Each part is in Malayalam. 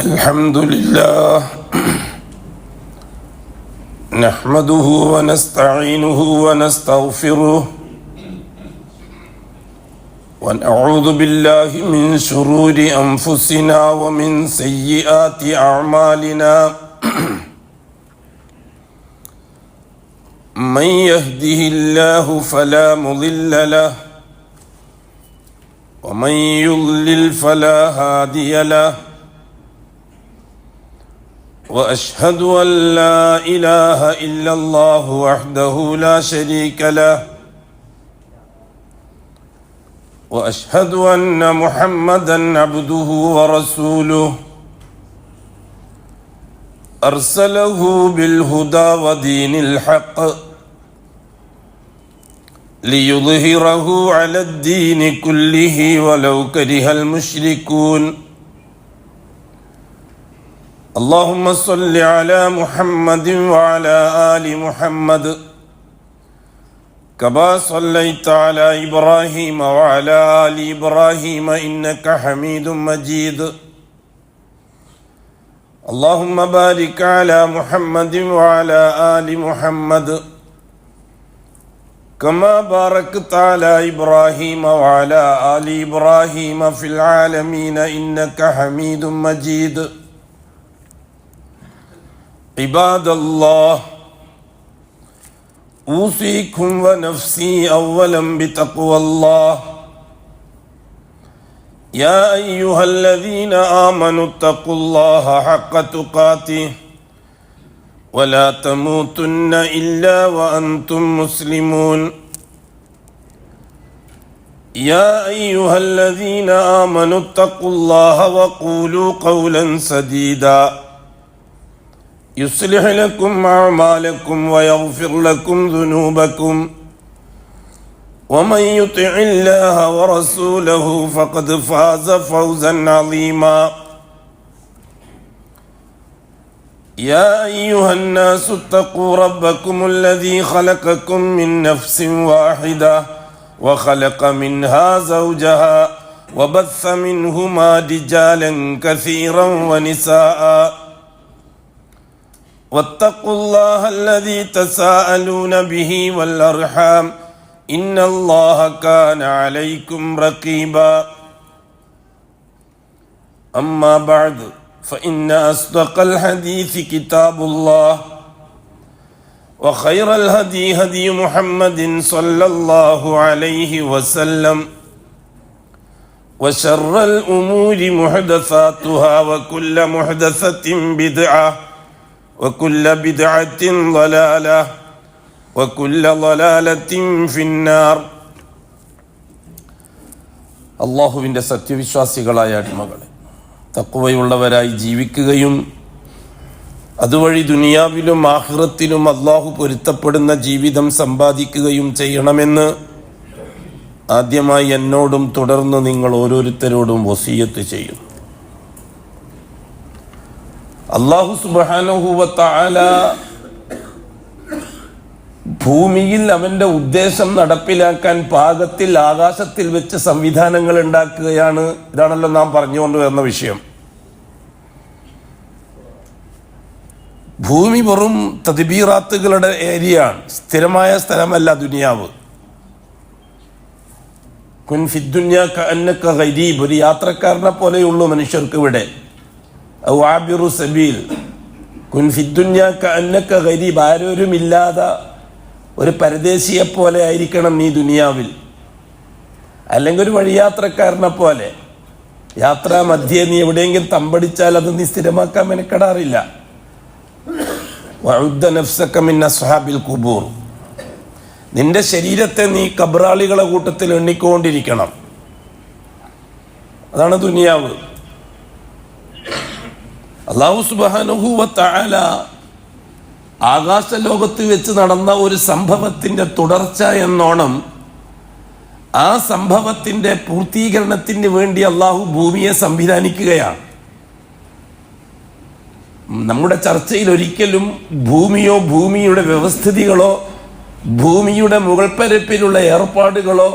الحمد لله نحمده ونستعينه ونستغفره ونعوذ بالله من شرور أنفسنا ومن سيئات أعمالنا من يهده الله فلا مضل له ومن يضلل فلا هادي له وأشهد أن لا إله إلا الله وحده لا شريك له وأشهد أن محمدا عبده ورسوله أرسله بالهدى ودين الحق ليظهره على الدين كله ولو كره المشركون اللهم صل على محمد وعلى آل محمد كما صليت على إبراهيم وعلى آل إبراهيم إنك حميد مجيد اللهم بارك على محمد وعلى آل محمد كما باركت على إبراهيم وعلى آل إبراهيم في العالمين إنك حميد مجيد عباد الله أوصيكم ونفسي أولا بتقوى الله يا أيها الذين آمنوا اتقوا الله حق تقاته ولا تموتن إلا وأنتم مسلمون يا أيها الذين آمنوا اتقوا الله وقولوا قولا سديدا يصلح لكم أعمالكم ويغفر لكم ذنوبكم ومن يطع الله ورسوله فقد فاز فوزا عظيما يا أيها الناس اتقوا ربكم الذي خلقكم من نفس واحدة وخلق منها زوجها وبث منهما رجالا كثيرا ونساء واتقوا الله الذي تساءلون به والأرحام إن الله كان عليكم رقيبا أما بعد فإن أصدق الحديث كتاب الله وخير الهدي هدي محمد صلى الله عليه وسلم وشر الأمور محدثاتها وكل محدثة بدعة وكل بدعة ضلالة وكل ضلالة في النار അല്ലാഹുവിൻ്റെ സത്യവിശ്വാസികളായ അടിമകളെ, തഖ്വയുള്ളവരായി ജീവിക്കുകയും അതുവഴി ദുനിയാവിലും ആഖിറത്തിലും അല്ലാഹു പൊരുത്തപ്പെടുന്ന ജീവിതം സമ്പാദിക്കുകയും ചെയ്യണമെന്ന് ആദ്യമായി എന്നോടും തുടർന്ന് നിങ്ങൾ ഓരോരുത്തരോടും വസിയത്ത് ചെയ്യുന്നു. അല്ലാഹു സുബ്ഹാനഹു വ തആല ഭൂമിയിൽ അവൻ്റെ ഉദ്ദേശം നടപ്പിലാക്കാൻ പാകത്തിൽ ആകാശത്തിൽ വെച്ച് സംവിധാനങ്ങൾ ഉണ്ടാക്കുകയാണ്. ഇതാണല്ലോ നാം പറഞ്ഞുകൊണ്ട് വരുന്ന വിഷയം. ഭൂമി വെറും തദ്ബീറാത്തുകളുടെ ഏരിയയാണ്, സ്ഥിരമായ സ്ഥലമല്ല ദുനിയാവ്. കുൻ ഫിദ്ദുനിയ കഅന്നക ഗരീബ്, ഒരു യാത്രക്കാരനെ പോലെയുള്ളൂ മനുഷ്യർക്ക് ഇവിടെ. ഔ ആബിറു സബീൽ. കുൻ ഫിദ്ദുനിയ കഅന്നക ഗരീബ്, ആരോരുമില്ലാതെ ഒരു പരദേശിയെ പോലെ ആയിരിക്കണം നീ ദുനിയാവിൽ. അല്ലെങ്കിൽ ഒരു വഴിയാത്രക്കാരനെ പോലെ. യാത്രാ മധ്യേ നീ എവിടെയെങ്കിലും തമ്പടിച്ചാൽ അത് നീ സ്ഥിരമാക്കാൻ മെനക്കെടാറില്ല. വഉദ്ദ നഫ്സക മിൻ അസ്ഹാബിൽ ഖുബൂർ, നിന്റെ ശരീരത്തെ നീ കബറാളികളെ കൂട്ടത്തിൽ എണ്ണിക്കൊണ്ടിരിക്കണം. അതാണ് ദുനിയാവ്. അല്ലാഹു സുബ്ഹാനഹു വ തആല ആകാശ ലോകത്ത് വെച്ച് നടന്ന ഒരു സംഭവത്തിൻ്റെ തുടർച്ച എന്നോണം ആ സംഭവത്തിൻ്റെ പൂർത്തീകരണത്തിന് വേണ്ടി അല്ലാഹു ഭൂമിയെ സംവിധാനിക്കുകയാണ്. നമ്മുടെ ചർച്ചയിൽ ഒരിക്കലും ഭൂമിയോ ഭൂമിയുടെ വ്യവസ്ഥിതികളോ ഭൂമിയുടെ മുകൾപ്പരപ്പിലുള്ള ഏർപ്പാടുകളോ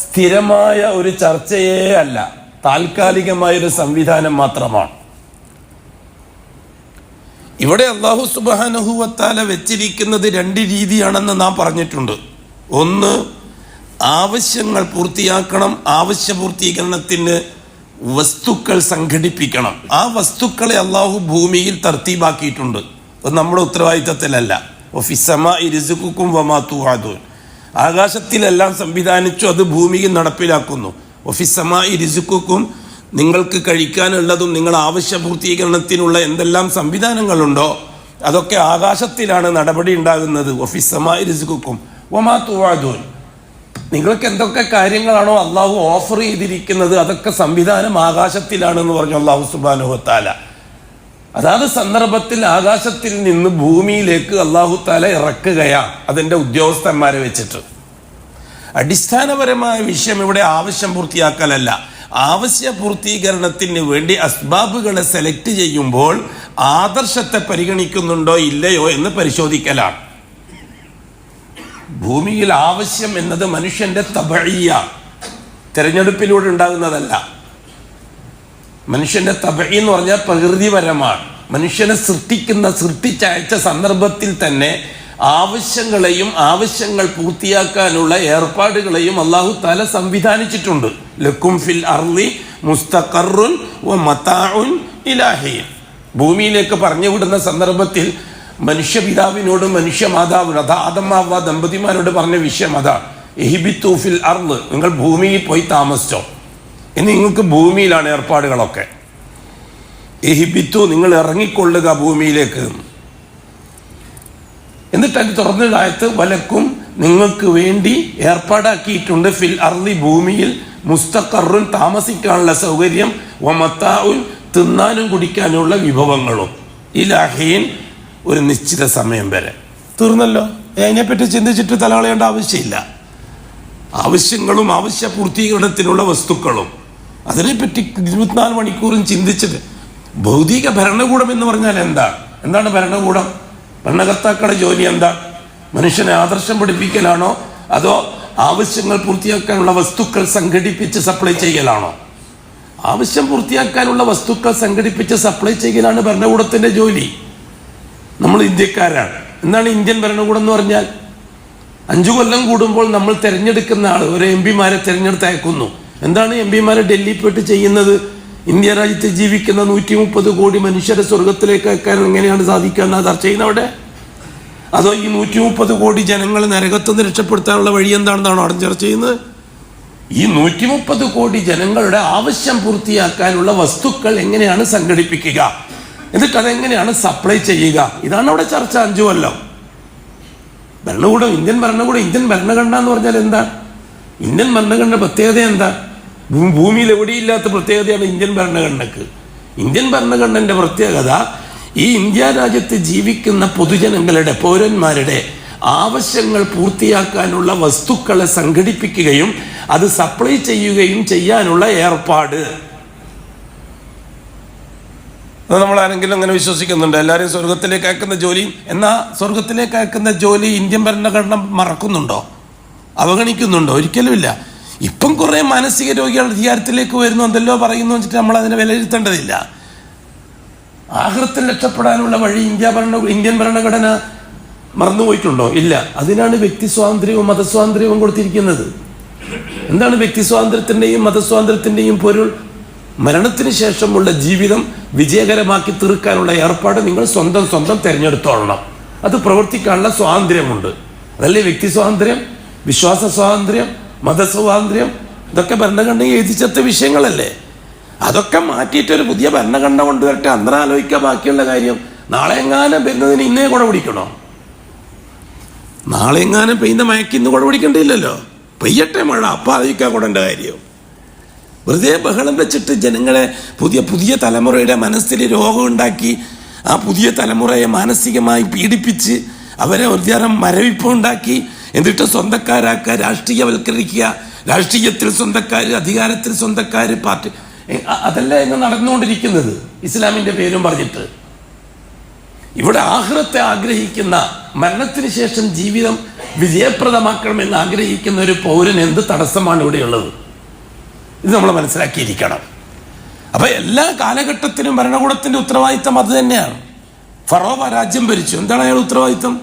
സ്ഥിരമായ ഒരു ചർച്ചയേ അല്ല, താൽക്കാലികമായൊരു സംവിധാനം മാത്രമാണ്. ഇവിടെ അല്ലാഹു സുബ്ഹാനഹു വ തആല വെച്ചിരിക്കുന്നത് രണ്ട് രീതിയാണെന്ന് നാം പറഞ്ഞിട്ടുണ്ട്. ഒന്ന്, ആവശ്യങ്ങൾ പൂർത്തിയാക്കണം, ആവശ്യ പൂർത്തീകരണത്തിന് വസ്തുക്കൾ സംഘടിപ്പിക്കണം. ആ വസ്തുക്കളെ അല്ലാഹു ഭൂമിയിൽ തർത്തീബാക്കിയിട്ടുണ്ട്. അത് നമ്മുടെ ഉത്തരവാദിത്തത്തിലല്ല. വഫിസ്സമാഇ റിസ്ഖുക്കും വമാ തുഅദൂൻ, ആകാശത്തിലെല്ലാം സംവിധാനിച്ചു, അത് ഭൂമിയിൽ നടപ്പിലാക്കുന്നു. വഫിസ്സമാഇ റിസ്ഖുക്കും, നിങ്ങൾക്ക് കഴിക്കാനുള്ളതും നിങ്ങൾ ആവശ്യ പൂർത്തീകരണത്തിനുള്ള എന്തെല്ലാം സംവിധാനങ്ങളുണ്ടോ അതൊക്കെ ആകാശത്തിലാണ് നടപടി ഉണ്ടാകുന്നത്. വഫിസ്സമാഇ റിസ്ഖുക്കും വമാ തുഅദൂൻ, നിങ്ങൾക്ക് എന്തൊക്കെ കാര്യങ്ങളാണോ അള്ളാഹു ഓഫർ ചെയ്തിരിക്കുന്നത് അതൊക്കെ സംവിധാനം ആകാശത്തിലാണെന്ന് പറഞ്ഞു അല്ലാഹു സുബ്ഹാനഹു വ തആല. അതാത് സന്ദർഭത്തിൽ ആകാശത്തിൽ നിന്ന് ഭൂമിയിലേക്ക് അല്ലാഹു തആല ഇറക്കുകയാണ് അതിൻ്റെ ഉദ്യോഗസ്ഥന്മാരെ വെച്ചിട്ട്. അടിസ്ഥാനപരമായ വിഷയം ഇവിടെ ആവശ്യം പൂർത്തിയാക്കലല്ല, ആവശ്യ പൂർത്തീകരണത്തിന് വേണ്ടി അസ്ബാബുകളെ സെലക്ട് ചെയ്യുമ്പോൾ ആദർശത്തെ പരിഗണിക്കുന്നുണ്ടോ ഇല്ലയോ എന്ന് പരിശോധിക്കലാണ്. ഭൂമിയിൽ ആവശ്യം എന്നത് മനുഷ്യന്റെ തബഈയ, തെരഞ്ഞെടുപ്പിലൂടെ ഉണ്ടാകുന്നതല്ല. മനുഷ്യന്റെ തബഈ എന്ന് പറഞ്ഞാൽ പ്രകൃതിപരമാണ്. മനുഷ്യനെ സൃഷ്ടിച്ചയച്ച സന്ദർഭത്തിൽ തന്നെ ആവശ്യങ്ങളെയും ആവശ്യങ്ങൾ പൂർത്തിയാക്കാനുള്ള ഏർപ്പാടുകളെയും അല്ലാഹു തആല സംവിധാനിച്ചിട്ടുണ്ട്. ലക്കും ഫിൽ അർളി മുസ്തഖറുൻ വ മതാഉൻ ഇലാ ഹീൻ, ഭൂമിയിലേക്ക് പറഞ്ഞു വിടുന്ന സന്ദർഭത്തിൽ മനുഷ്യപിതാവിനോട് മനുഷ്യമാതാവിനോട് ആദം-ഹവ്വ ദമ്പതിമാരോട് പറഞ്ഞ വിഷയം അതാണ്. ഇഹ്ബിതു ഫിൽ അർള്, നിങ്ങൾ ഭൂമിയിൽ പോയി താമസിച്ചോ, ഇനി നിങ്ങൾക്ക് ഭൂമിയിലാണ് ഏർപ്പാടുകളൊക്കെ. ഇഹ്ബിതു, നിങ്ങൾ ഇറങ്ങിക്കൊള്ളുക ഭൂമിയിലേക്ക്. എന്നിട്ട് അത് തുറന്നതായത് വലക്കും, നിങ്ങൾക്ക് വേണ്ടി ഏർപ്പാടാക്കിയിട്ടുണ്ട് ഫിൽ അർളി, ഭൂമിയിൽ മുസ്തഖറുൻ, താമസിക്കാനുള്ള സൗകര്യം, വമതാഉൻ, തിന്നാനും കുടിക്കാനുള്ള വിഭവങ്ങളും, ഇലാ ഹീൻ, ഒരു നിശ്ചിത സമയം വരെ. തീർന്നല്ലോ. അതിനെപ്പറ്റി ചിന്തിച്ചിട്ട് തലകളയേണ്ട ആവശ്യമില്ല. ആവശ്യങ്ങളും ആവശ്യ പൂർത്തീകരണത്തിനുള്ള വസ്തുക്കളും അതിനെപ്പറ്റി 24 മണിക്കൂറും ചിന്തിച്ചിട്ട്. ഭൗതിക ഭരണകൂടം എന്ന് പറഞ്ഞാൽ എന്താണ് ഭരണകൂടം? ഭരണകർത്താക്കളുടെ ജോലി എന്താ? മനുഷ്യനെ ആദർശം പഠിപ്പിക്കലാണോ അതോ ആവശ്യങ്ങൾ പൂർത്തിയാക്കാനുള്ള വസ്തുക്കൾ സംഘടിപ്പിച്ച് സപ്ലൈ ചെയ്യലാണോ? ആവശ്യം പൂർത്തിയാക്കാനുള്ള വസ്തുക്കൾ സംഘടിപ്പിച്ച് സപ്ലൈ ചെയ്യലാണ് ഭരണകൂടത്തിന്റെ ജോലി. നമ്മൾ ഇന്ത്യക്കാരാണ്. എന്താണ് ഇന്ത്യൻ ഭരണകൂടം എന്ന് പറഞ്ഞാൽ? 5 കൊല്ലം കൂടുമ്പോൾ നമ്മൾ തിരഞ്ഞെടുക്കുന്ന ആൾ ഒരു MP-മാരെ തിരഞ്ഞെടുത്ത് അയക്കുന്നു. എന്താണ് MP-മാരെ ഡൽഹി പോയിട്ട് ചെയ്യുന്നത്? ഇന്ത്യ രാജ്യത്ത് ജീവിക്കുന്ന 130 കോടി മനുഷ്യരെ സ്വർഗത്തിലേക്ക് അയക്കാൻ എങ്ങനെയാണ് സാധിക്കുക എന്നാ ചർച്ച ചെയ്യുന്നവിടെ? അതോ ഈ 130 കോടി ജനങ്ങൾ നരകത്തുനിന്ന് രക്ഷപ്പെടുത്താനുള്ള വഴി എന്താണെന്നാണോ അവിടെ ചർച്ച ചെയ്യുന്നത്? ഈ 130 കോടി ജനങ്ങളുടെ ആവശ്യം പൂർത്തിയാക്കാനുള്ള വസ്തുക്കൾ എങ്ങനെയാണ് സംഘടിപ്പിക്കുക, എന്നിട്ട് അതെങ്ങനെയാണ് സപ്ലൈ ചെയ്യുക, ഇതാണ് അവിടെ ചർച്ച. 5 കൊല്ലം ഭരണകൂടം, ഇന്ത്യൻ ഭരണഘടന എന്ന് പറഞ്ഞാൽ എന്താ? ഇന്ത്യൻ ഭരണഘടന പ്രത്യേകത എന്താ? ഭൂമിയിൽ എവിടെയില്ലാത്ത പ്രത്യേകതയാണ് ഇന്ത്യൻ ഭരണഘടനക്ക്. ഇന്ത്യൻ ഭരണഘടനയുടെ പ്രത്യേകത ഈ ഇന്ത്യ രാജ്യത്ത് ജീവിക്കുന്ന പൊതുജനങ്ങളുടെ, പൗരന്മാരുടെ ആവശ്യങ്ങൾ പൂർത്തിയാക്കാനുള്ള വസ്തുക്കളെ സംഘടിപ്പിക്കുകയും അത് സപ്ലൈ ചെയ്യുകയും ചെയ്യാനുള്ള ഏർപ്പാട്. അത് നമ്മൾ ആരെങ്കിലും അങ്ങനെ വിശ്വസിക്കുന്നുണ്ട്? എല്ലാവരെയും സ്വർഗത്തിലേക്ക് അയക്കുന്ന ജോലി, എന്നാൽ സ്വർഗത്തിലേക്ക് അയക്കുന്ന ജോലി ഇന്ത്യൻ ഭരണഘടന മറക്കുന്നുണ്ടോ, അവഗണിക്കുന്നുണ്ടോ? ഒരിക്കലുമില്ല. ഇപ്പം കുറേ മാനസിക രോഗികൾ അധികാരത്തിലേക്ക് വരുന്നു, എന്തെല്ലോ പറയുന്നു വെച്ചിട്ട് നമ്മൾ അതിനെ വിലയിരുത്തേണ്ടതില്ല. ആഖിറത്തിൽ രക്ഷപ്പെടാനുള്ള വഴി ഇന്ത്യൻ ഭരണഘടന മറന്നുപോയിട്ടുണ്ടോ? ഇല്ല. അതിനാണ് വ്യക്തി സ്വാതന്ത്ര്യവും മതസ്വാതന്ത്ര്യവും കൊടുത്തിരിക്കുന്നത്. എന്താണ് വ്യക്തി സ്വാതന്ത്ര്യത്തിൻ്റെയും മതസ്വാതന്ത്ര്യത്തിൻ്റെയും പൊരുൾ? മരണത്തിന് ശേഷമുള്ള ജീവിതം വിജയകരമാക്കി തീർക്കാനുള്ള ഏർപ്പാട് നിങ്ങൾ സ്വന്തം തിരഞ്ഞെടുത്തോളണം. അത് പ്രവർത്തിക്കാനുള്ള സ്വാതന്ത്ര്യമുണ്ട്. അതല്ലേ വ്യക്തി സ്വാതന്ത്ര്യം, വിശ്വാസ സ്വാതന്ത്ര്യം, മതസ്വാതന്ത്ര്യം. ഇതൊക്കെ ഭരണഘടനയെ എഴുതിച്ചെത്ത വിഷയങ്ങളല്ലേ? അതൊക്കെ മാറ്റിയിട്ടൊരു പുതിയ ഭരണഘടന കൊണ്ടുവരട്ടെ, അന്നേരം ആലോചിക്കുക ബാക്കിയുള്ള കാര്യം. നാളെ എങ്ങാനും വരുന്നതിന് ഇന്നേ കുട പിടിക്കണോ? നാളെ എങ്ങാനും പെയ്യുന്ന മയക്ക് ഇന്ന് കുട പിടിക്കേണ്ടിയില്ലല്ലോ. പെയ്യട്ടെ മഴ, അപ്പം ആലോചിക്കാൻ കൂടേണ്ട കാര്യം. വെറുതെ ബഹളം വെച്ചിട്ട് ജനങ്ങളെ പുതിയ തലമുറയുടെ മനസ്സിൽ രോഗം ഉണ്ടാക്കി ആ പുതിയ തലമുറയെ മാനസികമായി പീഡിപ്പിച്ച് അവരെ ഒരുതരം മരവിപ്പ് ഉണ്ടാക്കി എന്നിട്ട് സ്വന്തക്കാരാക്കുക, രാഷ്ട്രീയവൽക്കരിക്കുക, രാഷ്ട്രീയത്തിൽ സ്വന്തക്കാർ, അധികാരത്തിൽ സ്വന്തക്കാർ, പാർട്ടി, അതല്ല ഇന്ന് നടന്നുകൊണ്ടിരിക്കുന്നത് ഇസ്ലാമിൻ്റെ പേരും പറഞ്ഞിട്ട്. ഇവിടെ ആഖിറത്തെ ആഗ്രഹിക്കുന്ന, മരണത്തിന് ശേഷം ജീവിതം വിജയപ്രദമാക്കണമെന്ന് ആഗ്രഹിക്കുന്ന ഒരു പൗരൻ എന്ത് തടസ്സമാണ് ഇവിടെയുള്ളത്? ഇത് നമ്മൾ മനസ്സിലാക്കിയിരിക്കണം. അപ്പം എല്ലാ കാലഘട്ടത്തിലും ഭരണകൂടത്തിൻ്റെ ഉത്തരവാദിത്തം അത് തന്നെയാണ്. ഫറോവ രാജ്യം ഭരിച്ചു. എന്താണ് അയാൾ ഉത്തരവാദിത്തം?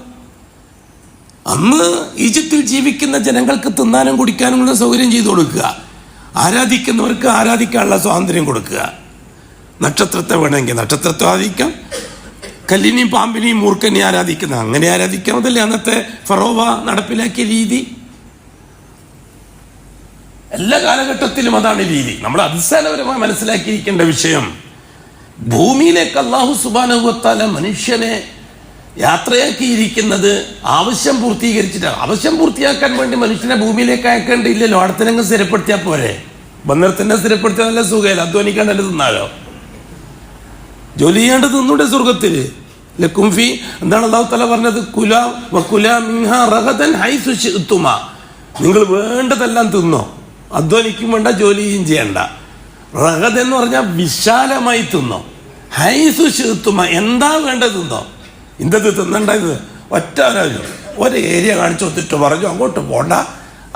അന്ന് ഈജിപ്തിൽ ജീവിക്കുന്ന ജനങ്ങൾക്ക് തിന്നാനും കുടിക്കാനുമുള്ള സൗകര്യം ചെയ്തു കൊടുക്കുക, ആരാധിക്കുന്നവർക്ക് ആരാധിക്കാനുള്ള സ്വാതന്ത്ര്യം കൊടുക്കുക. നക്ഷത്രത്തെ വേണമെങ്കിൽ നക്ഷത്രത്തെ ആരാധിക്കാം, കല്ലിനെയും പാമ്പിനെയും മൂർഖനെയും ആരാധിക്കുന്ന അങ്ങനെ ആരാധിക്കാം. അതല്ലേ അന്നത്തെ ഫറോവ നടപ്പിലാക്കിയ രീതി. എല്ലാ കാലഘട്ടത്തിലും അതാണ് രീതി. നമ്മൾ അടിസ്ഥാനപരമായി മനസ്സിലാക്കിയിരിക്കേണ്ട വിഷയം, ഭൂമിയിലേക്ക് അല്ലാഹു സുബ്ഹാനഹു വ തആല മനുഷ്യനെ യാത്രയാക്കിയിരിക്കുന്നത് ആവശ്യം പൂർത്തീകരിച്ചിട്ടാണ്. ആവശ്യം പൂർത്തിയാക്കാൻ വേണ്ടി മനുഷ്യനെ ഭൂമിയിലേക്ക് അയക്കേണ്ടിയില്ലല്ലോ, അടുത്തനങ്ങ് സ്ഥിരപ്പെടുത്തിയാൽ പോരെ. ബന്ധത്തിനെ സ്ഥിരപ്പെടുത്തിയാൽ നല്ല സുഖമല്ല, അധ്വാനിക്കാണ്ടല്ലേ തിന്നാലോ, ജോലി ചെയ്യേണ്ടത് തിന്നൂടെ സ്വർഗത്തിൽ. ലക്കുംഫി എന്താണ് അല്ലാഹു തആല പറഞ്ഞത്? കുലാ മിൻഹാ റഗദൻ ഹൈസു ശിഅ്തുമാ, നിങ്ങൾ വേണ്ടതെല്ലാം തിന്നോ, അധ്വാനിക്കും വേണ്ട, ജോലിയും ചെയ്യണ്ട. റഗദ് എന്ന് പറഞ്ഞാൽ വിശാലമായി തിന്നോ, ഹൈസു ശിഅ്തുമാ, എന്താ വേണ്ടത് തിന്നോ. ഇന്നത് തിന്നണ്ടായത് ഒറ്റ ഒരു ഏരിയ കാണിച്ചു കൊടുത്തിട്ട് പറഞ്ഞു അങ്ങോട്ട് പോണ്ട,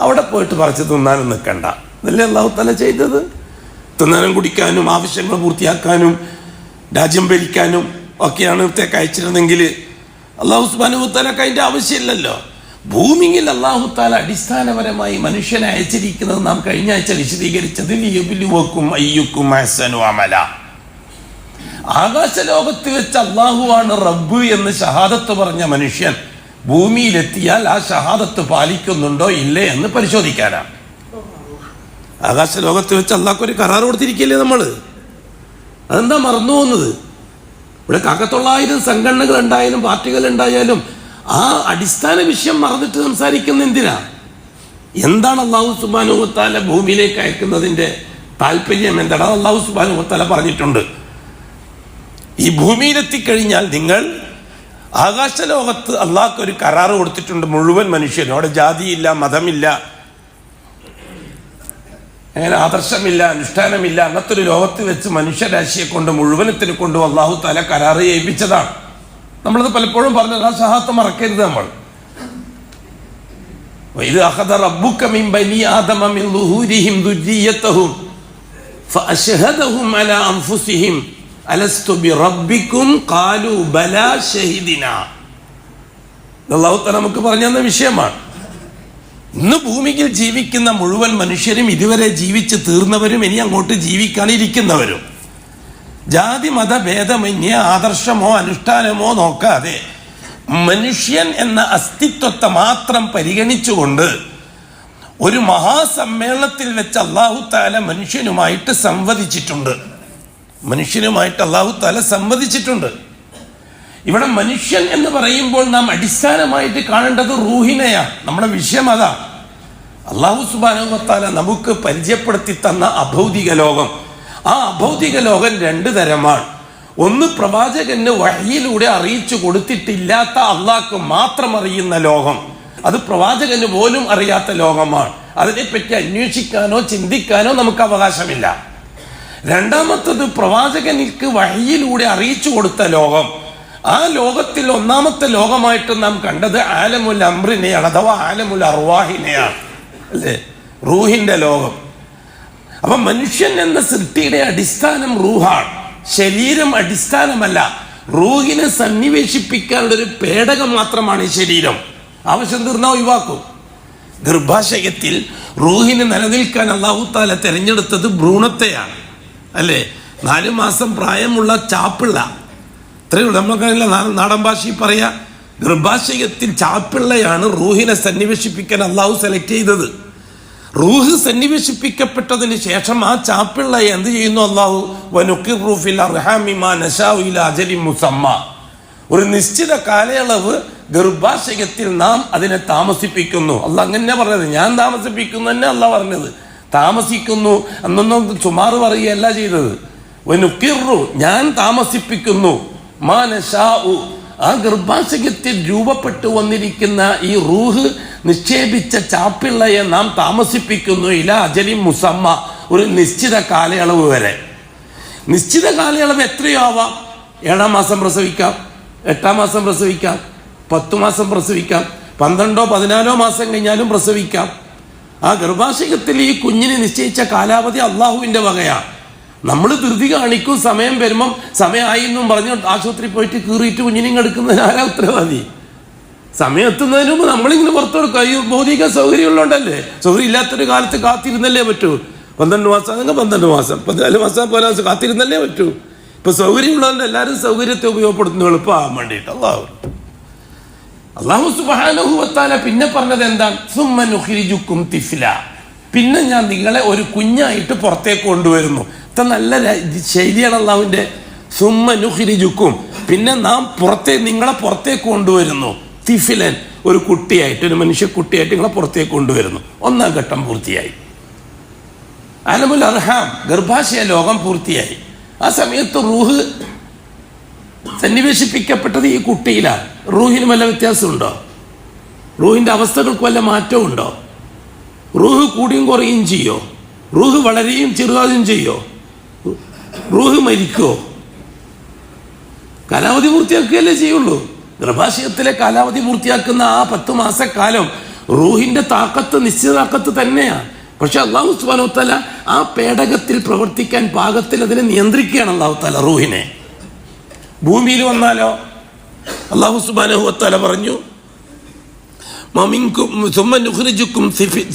അവിടെ പോയിട്ട് പറിച്ച് തിന്നാനും നിൽക്കണ്ട. ഇതല്ലേ അല്ലാഹു തആല ചെയ്തത്? തിന്നാനും കുടിക്കാനും ആവശ്യങ്ങൾ പൂർത്തിയാക്കാനും രാജ്യം ഭരിക്കാനും ഒക്കെയാണ് ഇവിടത്തേക്ക് അയച്ചിരുന്നെങ്കിൽ അല്ലാഹു സുബ്ഹാനഹു വ തആലക്ക് അതിൻ്റെ ആവശ്യമില്ലല്ലോ. ഭൂമിയിൽ അല്ലാഹു തആല അടിസ്ഥാനപരമായി മനുഷ്യനെ അയച്ചിരിക്കുന്നത് നാം കഴിഞ്ഞ ആഴ്ച വിശദീകരിച്ചത് ലിയബ്ലുവക്കും അയ്യുക്കും അഹ്സനു അമല. ആകാശലോകത്ത് വെച്ച് അള്ളാഹുവാണ് റബ്ബ് എന്ന് ഷഹാദത്ത് പറഞ്ഞ മനുഷ്യൻ ഭൂമിയിലെത്തിയാൽ ആ ഷഹാദത്ത് പാലിക്കുന്നുണ്ടോ ഇല്ലേ എന്ന് പരിശോധിക്കാനാണ്. ആകാശലോകത്ത് വെച്ച് അള്ളാഹ്ക്ക് ഒരു കരാർ കൊടുത്തിരിക്കില്ലേ നമ്മൾ? അതെന്താ മറന്നു പോകുന്നത്? ഇവിടെ 100,000 സംഘടനകൾ ഉണ്ടായാലും പാർട്ടികൾ ഉണ്ടായാലും ആ അടിസ്ഥാന വിഷയം മറന്നിട്ട് സംസാരിക്കുന്ന എന്തിനാ? എന്താണ് അല്ലാഹു സുബ്ഹാനഹു വ തആല ഭൂമിയിലേക്ക് അയക്കുന്നതിൻ്റെ താല്പര്യം എന്താണ്? അല്ലാഹു സുബ്ഹാനഹു വ തആല പറഞ്ഞിട്ടുണ്ട്, ഈ ഭൂമിയിലെത്തിക്കഴിഞ്ഞാൽ നിങ്ങൾ ആകാശലോകത്ത് അള്ളാഹ്ക്ക് ഒരു കരാറ് കൊടുത്തിട്ടുണ്ട് മുഴുവൻ മനുഷ്യനും. അവിടെ ജാതിയില്ല, മതമില്ല, അങ്ങനെ ആദർശമില്ല, അനുഷ്ഠാനമില്ല. അങ്ങനത്തെ ഒരു ലോകത്ത് വെച്ച് മനുഷ്യരാശിയെ കൊണ്ട് മുഴുവനത്തിനെ കൊണ്ടും അല്ലാഹു തആല കരാറ് ഏൽപ്പിച്ചതാണ്. നമ്മളത് പലപ്പോഴും പറഞ്ഞത്, ആ ഷഹാദത്ത് മറക്കരുത്. നമ്മൾ വഇദ് അഖദ റബ്ബുക മിൻ ബനി ആദമ മിൻ ളുഹൂരിഹിം ദുർരിയ്യതഹും ഫഅശ്ഹദഹും അലാ അൻഫുസിഹിം അലസ്തു ബിറബ്ബിക്കും ഖാലൂ ബലാ ഷഹിദിനാ. അല്ലാഹു തആല നമുക്ക് പറഞ്ഞു തന്ന വിഷയമാണ്. ഇന്ന് ഭൂമിയിൽ ജീവിക്കുന്ന മുഴുവൻ മനുഷ്യരും, ഇതുവരെ ജീവിച്ച് തീർന്നവരും ഇനി അങ്ങോട്ട് ജീവിക്കാനിരിക്കുന്നവരും, ജാതി മത ഭേദമന്യേ ആദർശമോ അനുഷ്ഠാനമോ നോക്കാതെ മനുഷ്യൻ എന്ന അസ്തിത്വത്തെ മാത്രം പരിഗണിച്ചുകൊണ്ട് ഒരു മഹാസമ്മേളനത്തിൽ വെച്ച് അല്ലാഹു തആല മനുഷ്യനുമായിട്ട് സംവദിച്ചിട്ടുണ്ട്. അല്ലാഹു തആല സംവദിച്ചിട്ടുണ്ട്. ഇവിടെ മനുഷ്യൻ എന്ന് പറയുമ്പോൾ നാം അടിസ്ഥാനമായിട്ട് കാണേണ്ടത് റൂഹിനെയാണ്. നമ്മുടെ വിഷയം അതാ. അല്ലാഹു സുബ്ഹാനഹു വ തആല നമുക്ക് പരിചയപ്പെടുത്തി തന്ന അഭൗതിക ലോകം, ആ അഭൗതിക ലോകം 2 തരമാണ്. ഒന്ന് പ്രവാചകന് വഹയിലൂടെ അറിയിച്ചു കൊടുത്തിട്ടില്ലാത്ത അള്ളാഹ്ക്ക് മാത്രം അറിയുന്ന ലോകം, അത് പ്രവാചകന് പോലും അറിയാത്ത ലോകമാണ്. അതിനെപ്പറ്റി അന്വേഷിക്കാനോ ചിന്തിക്കാനോ നമുക്ക് അവകാശമില്ല. രണ്ടാമത്തത് പ്രവാചകനിക്ക് വഹയിലൂടെ അറിയിച്ചു കൊടുത്ത ലോകം, ആ ലോകത്തിൽ ഒന്നാമത്തെ ലോകമായിട്ട് നാം കണ്ടത് ആലമുൽ അംറിനെയാണ്, അഥവാ ആലമുൽ അർവാഹിനെയാണ്, അല്ലേ, റൂഹിന്റെ ലോകം. അപ്പൊ മനുഷ്യൻ എന്ന സൃഷ്ടിയുടെ അടിസ്ഥാനം റൂഹാണ്, ശരീരം അടിസ്ഥാനമല്ല. റൂഹിനെ സന്നിവേശിപ്പിക്കാനുള്ളൊരു പേടകം മാത്രമാണ് ഈ ശരീരം. ആവശ്യം തീർന്നാൽ ഒഴിവാക്കും. ഗർഭാശയത്തിൽ റൂഹിന് നിലനിൽക്കാൻ അല്ലാഹു തആല തിരഞ്ഞെടുത്തത് ഭ്രൂണത്തെയാണ്, അല്ലേ. 4 മാസം പ്രായമുള്ള ചാപ്പിള്ള, ഇത്രയുള്ളൂ. നമ്മളൊക്കെ നാടൻ ഭാഷയിൽ പറയാ, ഗർഭാശയത്തിൽ ചാപ്പിള്ളയാണ് റൂഹിനെ സന്നിവേശിപ്പിക്കാൻ അല്ലാഹു സെലക്ട് ചെയ്തത്. റൂഹ് സന്നിവേശിപ്പിക്കപ്പെട്ടതിന് ശേഷം ആ ചാപ്പിള്ളയെ എന്ത് ചെയ്യുന്നു അല്ലാഹു? വനുഖിറു ഫിൽ അർഹാമി മാ നശാഉ ഇലാ അജലിൻ മുസമ്മ, ഒരു നിശ്ചിത കാലയളവ് ഗർഭാശയത്തിൽ നാം അതിനെ താമസിപ്പിക്കുന്നു. അല്ലാഹ് അങ്ങനെ പറഞ്ഞത്, ഞാൻ താമസിപ്പിക്കുന്നു തന്നെ അല്ലാഹ് പറഞ്ഞത്. താമസിക്കുന്നു എന്നൊന്നും സുമാറ് പറയുകയല്ല ചെയ്തത്. വനുഖിറു, ഞാൻ താമസിപ്പിക്കുന്നു, മാ നശാഉ, ആ ഗർഭാശയത്തിൽ രൂപപ്പെട്ടു വന്നിരിക്കുന്ന ഈ റൂഹ് നിക്ഷേപിച്ച ചാപ്പിള്ളയെ നാം താമസിപ്പിക്കുന്നു ഇലാ അജലിൻ മുസമ്മ, ഒരു നിശ്ചിത കാലയളവ് വരെ. നിശ്ചിത കാലയളവ് എത്രയോ ആവാം. 7-ാം മാസം പ്രസവിക്കാം, 8-ാം മാസം പ്രസവിക്കാം, 10 മാസം പ്രസവിക്കാം, 12-ഓ 14-ഓ മാസം കഴിഞ്ഞാലും പ്രസവിക്കാം. ആ ഗർഭാശയത്തിൽ ഈ കുഞ്ഞിന് നിശ്ചയിച്ച കാലാവധി അള്ളാഹുവിൻ്റെ വകയാണ്. നമ്മൾ ധൃതി കാണിക്കും, സമയം വരുമ്പം സമയമായി എന്നും പറഞ്ഞ് ആശുപത്രി പോയിട്ട് കീറിയിട്ട് കുഞ്ഞിനെയും എടുക്കുന്നതിന് ആരാ ഉത്തരവാദി? സമയം എത്തുന്നതിന് മുമ്പ് നമ്മളിങ്ങനെ പുറത്തു കൊടുക്കുക. ഈ ഭൗതിക സൗകര്യമുള്ളതുകൊണ്ടല്ലേ. സൗകര്യം ഇല്ലാത്തൊരു കാലത്ത് കാത്തിരുന്നല്ലേ പറ്റൂ. 12 മാസം അങ്ങനെ 12 മാസം 14 മാസം 14 കാത്തിരുന്നല്ലേ പറ്റൂ. ഇപ്പൊ സൗകര്യമുള്ളതുകൊണ്ട് എല്ലാവരും സൗകര്യത്തെ ഉപയോഗപ്പെടുത്തുന്നു എളുപ്പമാകാൻ വേണ്ടിയിട്ട്. അല്ലാഹു സുബ്ഹാനഹു വ തആല പിന്നെ പറഞ്ഞത് എന്താണ്? സുമ്മ നുഖ്രിജുക്കും തിഫ്ല, പിന്നെ ഞാൻ നിങ്ങളെ ഒരു കുഞ്ഞായിട്ട് പുറത്തേക്ക് കൊണ്ടുവരുന്നു. ഇത്ര നല്ല ശൈലിയാണ് അള്ളാഹുവിൻ്റെ. സുമ്മ നുഖ്രിജുക്കും, പിന്നെ നാം നിങ്ങളെ പുറത്തേക്ക് കൊണ്ടുവരുന്നു. തിഫിലൻ, ഒരു കുട്ടിയായിട്ട്, ഒരു മനുഷ്യ കുട്ടിയായിട്ട് നിങ്ങളെ പുറത്തേക്ക് കൊണ്ടുവരുന്നു. 1-ാം ഘട്ടം പൂർത്തിയായി. അലമുൽ അർഹാം, ഗർഭാശയ ലോകം പൂർത്തിയായി. ആ സമയത്ത് റൂഹ് സന്നിവേശിപ്പിക്കപ്പെട്ടത് ഈ കുട്ടിയിലാണ്. റൂഹിന് വല്ല വ്യത്യാസമുണ്ടോ? റൂഹിൻ്റെ അവസ്ഥകൾക്ക് വല്ല മാറ്റവും ഉണ്ടോ? റൂഹ് കൂടിയും കുറയും ചെയ്യോ? റൂഹ് വളരെയും ചെറുതാകുകയും ചെയ്യോ? റൂഹ് മരിക്കോ? കാലാവധി പൂർത്തിയാക്കുകയല്ലേ ചെയ്യുള്ളൂ. ഗർഭാശയത്തിലെ കാലാവധി പൂർത്തിയാക്കുന്ന ആ 10 മാസക്കാലം റൂഹിന്റെ താക്കത്ത് നിശ്ചിത താക്കത്ത് തന്നെയാണ്. പക്ഷെ അല്ലാഹു സുബ്ഹാനഹു വ തആല ആ പേടകത്തിൽ പ്രവർത്തിക്കാൻ പാകത്തിൽ അതിനെ നിയന്ത്രിക്കുകയാണ് അല്ലാഹു തആല റൂഹിനെ. ഭൂമിയിൽ വന്നാലോ അല്ലാഹു സുബ്ഹാനഹു വ തആല പറഞ്ഞു, മമിൻകും സുമ്മ നുഖ്രിജുക്കും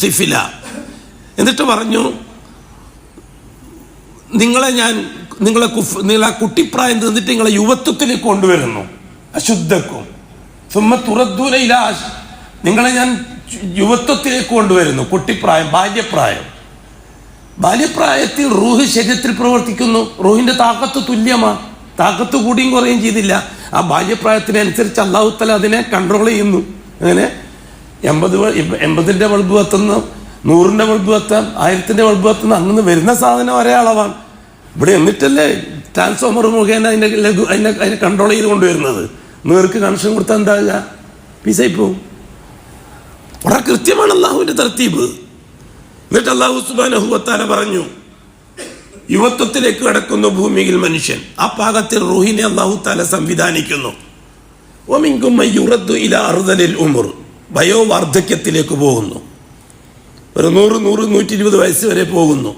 സിഫില, എന്നിട്ട് പറഞ്ഞു നിങ്ങളെ ആ കുട്ടിപ്രായം തന്നിട്ട് നിങ്ങളെ യുവത്വത്തിലേക്ക് കൊണ്ടുവരുന്നു. അശുദ്ധക്കും സുമ്മ തുറദ്ദൂന ഇലാ, നിങ്ങളെ ഞാൻ യുവത്വത്തിലേക്ക് കൊണ്ടുവരുന്നു. കുട്ടിപ്രായം, ബാല്യപ്രായത്തിൽ റൂഹ് ശരീരത്തിൽ പ്രവർത്തിക്കുന്നു. റൂഹിന്റെ താക്കത്ത് തുല്യമാണ്. താക്കത്ത് കൂടിയും കുറയും ചെയ്തില്ല. ആ ബാല്യപ്രായത്തിനനുസരിച്ച് അല്ലാഹു തആല അതിനെ കൺട്രോൾ ചെയ്യുന്നു. അങ്ങനെ 80ന്റെ ബൾബ് കത്തുന്നു, 100ന്റെ ബൾബ് കത്താം, 1000ന്റെ ബൾബ് കത്തുന്നു. അങ്ങനെ വരുന്ന സാധനം ഒരേ അളവാണ്. ഇവിടെ എന്നിട്ടല്ലേ ട്രാൻസ്ഫോമർ മുഖേന അതിനെ കൺട്രോൾ ചെയ്ത് കൊണ്ടുവരുന്നത്. നേർക്ക് കണക്ഷൻ കൊടുത്താൽ എന്താകുക? പീസായി പോവും. വളരെ കൃത്യമാണ് അള്ളാഹുവിന്റെ തർത്തീബ്. എന്നിട്ട് അല്ലാഹു സുബ്ഹാനഹു വ തആല പറഞ്ഞു, യുവത്വത്തിലേക്ക് കടക്കുന്നു ഭൂമിയിൽ മനുഷ്യൻ. ആ പാകത്തിൽ റൂഹിനെ അല്ലാഹു തആല സംവിധാനിക്കുന്നു. വമിൻകും മൻ യുറദ്ദു ഇലാ അർദലിൽ ഉമർ, വയോവാർദ്ധക്യത്തിലേക്ക് പോകുന്നു. ഒരു 100-120 വയസ്സ് വരെ പോകുന്നു.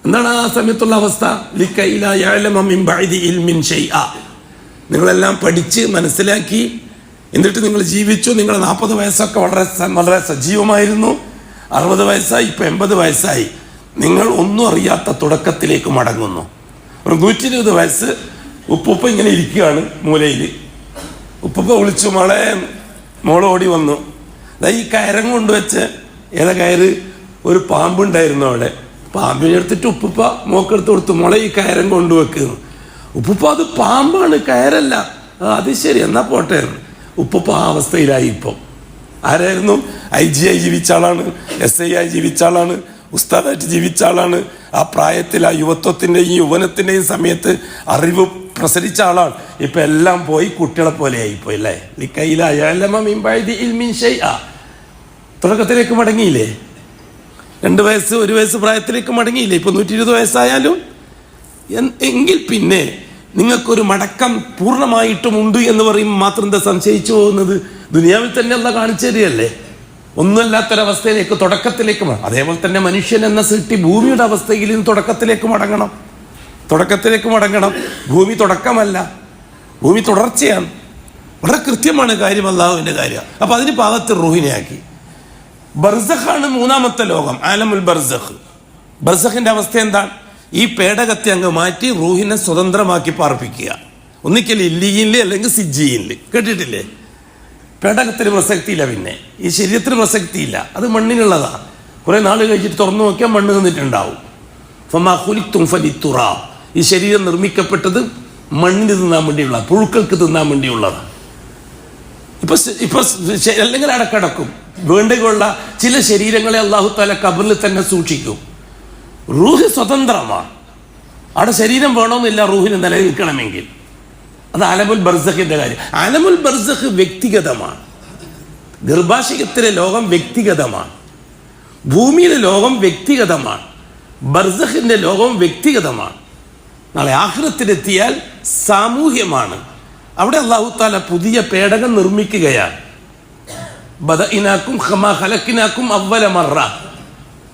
എന്താണ് ആ സമയത്തുള്ള അവസ്ഥ? ലിക്കൈ ലാ യഅലമ മിൻ ബഅദി ഇൽമിൻ ഷൈഅ, നിങ്ങളെല്ലാം പഠിച്ച് മനസ്സിലാക്കി എന്നിട്ട് നിങ്ങൾ ജീവിച്ചു. നിങ്ങൾ 40 വയസ്സൊക്കെ വളരെ സജീവമായിരുന്നു. 60 വയസ്സായി, ഇപ്പം 80 വയസ്സായി. നിങ്ങൾ ഒന്നും അറിയാത്ത തുടക്കത്തിലേക്ക് മടങ്ങുന്നു. ഒരു 120 വയസ്സ് ഉപ്പുപ്പ ഇങ്ങനെ ഇരിക്കുകയാണ് മൂലയിൽ. ഉപ്പുപ്പ വിളിച്ചു, മോളോടി വന്നു. ഈ കയരം കൊണ്ടുവച്ച്, ഏതാ കയറ്? ഒരു പാമ്പുണ്ടായിരുന്നു അവിടെ. പാമ്പിനെ എടുത്തിട്ട് ഉപ്പുപ്പ മോക്കെടുത്ത് കൊടുത്തു, മോളെ ഈ കയരം കൊണ്ടുവെക്കുന്നു. ഉപ്പുപ്പ അത് പാമ്പാണ്, കയറല്ല. അത് ശരി, എന്നാ പോട്ടെ. ഉപ്പുപ്പ ആ അവസ്ഥയിലായി. ഇപ്പം ആരായിരുന്നു? IG ആയി ജീവിച്ച ആളാണ്, SI ആയി ജീവിച്ച ആളാണ്, ഉസ്താദായിട്ട് ജീവിച്ച ആളാണ്. ആ പ്രായത്തിൽ, ആ യുവത്വത്തിൻ്റെയും യൗവനത്തിൻ്റെയും സമയത്ത് അറിവ് പ്രസരിച്ച ആളാണ്. ഇപ്പം എല്ലാം പോയി കുട്ടികളെ പോലെ ആയിപ്പോയി അല്ലേ? തുടക്കത്തിലേക്ക് മടങ്ങിയില്ലേ? 2 വയസ്സ് 1 വയസ്സ് പ്രായത്തിലേക്ക് മടങ്ങിയില്ലേ? ഇപ്പം 120 വയസ്സായാലും. എങ്കിൽ പിന്നെ നിങ്ങൾക്കൊരു മടക്കം പൂർണ്ണമായിട്ടും ഉണ്ട് എന്ന് പറയുമ്പോൾ മാത്രം എന്താ സംശയിച്ചു പോകുന്നത്? ദുനിയാവിൽ തന്നെ അല്ലാഹ് കാണിച്ചു തരികയല്ലേ ഒന്നുമല്ലാത്തൊരവസ്ഥയിലേക്ക്, തുടക്കത്തിലേക്ക്. അതേപോലെ തന്നെ മനുഷ്യൻ എന്ന സൃഷ്ടി ഭൂമിയുടെ അവസ്ഥയിൽ നിന്ന് തുടക്കത്തിലേക്ക് മടങ്ങണം. ഭൂമി തുടക്കമല്ല, ഭൂമി തുടർച്ചയാണ്. വളരെ കൃത്യമാണ് കാര്യം, അല്ലാഹുവിൻ്റെ കാര്യം. അപ്പം അതിന് പാകത്തിൽ റൂഹിനെ ആക്കി. ബർസഖാണ് 3ാമത്തെ ലോകം, ആലമുൽ ബർസഖ്. ബർസഖിന്റെ അവസ്ഥ എന്താണ്? ഈ പേടകത്തെ അങ്ങ് മാറ്റി റൂഹിനെ സ്വതന്ത്രമാക്കി പാർപ്പിക്കുക. ഒന്നിക്കൽ ഇല്ലിയിൽ അല്ലെങ്കിൽ സിജ്ജിയിൽ. കേട്ടിട്ടില്ലേ? പേടകത്തിന് പ്രസക്തിയില്ല, പിന്നെ ഈ ശരീരത്തിന് പ്രസക്തിയില്ല. അത് മണ്ണിനുള്ളതാണ്. കുറെ നാൾ കഴിച്ചിട്ട് തുറന്നു നോക്കിയാൽ മണ്ണ് നിന്നിട്ടുണ്ടാവും. ഫമാ ഖുലിഖ്തും ഫലിത്തുറാബ്, ഈ ശരീരം നിർമ്മിക്കപ്പെട്ടത് മണ്ണിന് തിന്നാൻ വേണ്ടിയുള്ള, പുഴുക്കൾക്ക് തിന്നാൻ വേണ്ടിയുള്ളതാണ്. ഇപ്പൊ അല്ലെങ്കിൽ അടക്കടക്കും വേണ്ടിയുള്ള ചില ശരീരങ്ങളെ അല്ലാഹു തആല ഖബറിൽ തന്നെ സൂക്ഷിക്കും. റൂഹ് സ്വതന്ത്രമാണ്. അവിടെ ശരീരം വേണമെന്നില്ല റൂഹിന് നിലനിൽക്കണമെങ്കിൽ. അത് ആലമുൽ ബർസഖിന്റെ കാര്യം. ആലമുൽ ബർസഖ് വ്യക്തിഗതമാണ്. ഗർഭാശയത്തിലെ ലോകം വ്യക്തിഗതമാണ്. ഭൂമിയിലെ ലോകം വ്യക്തിഗതമാണ്. ബർസഖിന്റെ ലോകം വ്യക്തിഗതമാണ്. നാളെ ആഖിറത്തിലെത്തിയാൽ സാമൂഹ്യമാണ്. അവിടെ അല്ലാഹു തആല പുതിയ പേടകം നിർമ്മിക്കുകയാണ്. ബദഇനാക്കും ഖമാ ഖലഖനാക്കും അവ്വല മറ.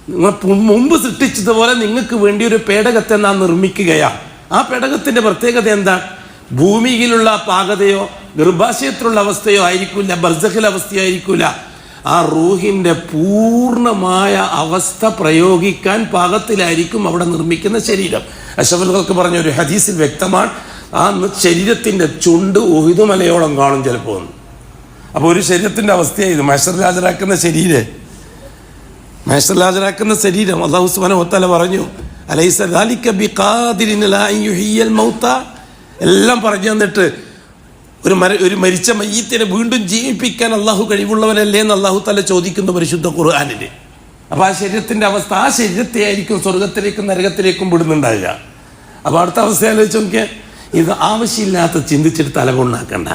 നിങ്ങൾ മുമ്പ് സൃഷ്ടിച്ചതുപോലെ നിങ്ങൾക്ക് വേണ്ടി ഒരു പേടകത്തെ നാം നിർമ്മിക്കുകയാണ്. ആ പേടകത്തിന്റെ പ്രത്യേകത എന്താ? ഭൂമിയിലുള്ള പാകതയോ ഗർഭാശയത്തിലുള്ള അവസ്ഥയോ ആയിരിക്കില്ല, ബർസഖിലെ അവസ്ഥയോ ആയിരിക്കില്ല. ആ റൂഹിന്റെ പൂർണ്ണമായ അവസ്ഥ പ്രയോഗിക്കാൻ പാകത്തിലായിരിക്കും അവിടെ നിർമ്മിക്കുന്ന ശരീരം. അഷ്റഫുൽ പറഞ്ഞ ഒരു ഹദീസിൽ വ്യക്തമാണ്, ആ ശരീരത്തിന്റെ ചുണ്ട് ഉഹുദ് മലയോളം കാണും ചിലപ്പോൾ. അപ്പോൾ ഒരു ശരീരത്തിന്റെ അവസ്ഥയായത് മഹ്ശറിൽ ഹാജരാക്കുന്ന ശരീരം അല്ലാഹു സുബ്ഹാനഹു വ തആല പറഞ്ഞു, അലൈസ ദാലിക ബിഖാദിരിൻ അലാ അൻ യുഹ്യിയൽ മൗത, എല്ലാം പറഞ്ഞു തന്നിട്ട് ഒരു മരിച്ച മയ്യിത്തിനെ വീണ്ടും ജീവിപ്പിക്കാൻ അള്ളാഹു കഴിവുള്ളവനല്ലേ എന്ന് അള്ളാഹു തആല ചോദിക്കുന്നു പരിശുദ്ധ ഖുർആനിൽ. അപ്പോൾ ആ ശരീരത്തിന്റെ അവസ്ഥ, ആ ശരീരത്തെ ആയിരിക്കും സ്വർഗത്തിലേക്കും നരകത്തിലേക്കും വിടുന്നുണ്ടാവുക. അപ്പോൾ അടുത്ത അവസ്ഥ ആലോചിച്ച് നോക്കിയാൽ, ഇത് ആവശ്യമില്ലാത്ത ചിന്തിച്ചിട്ട് തലകൊണ്ടാക്കണ്ട.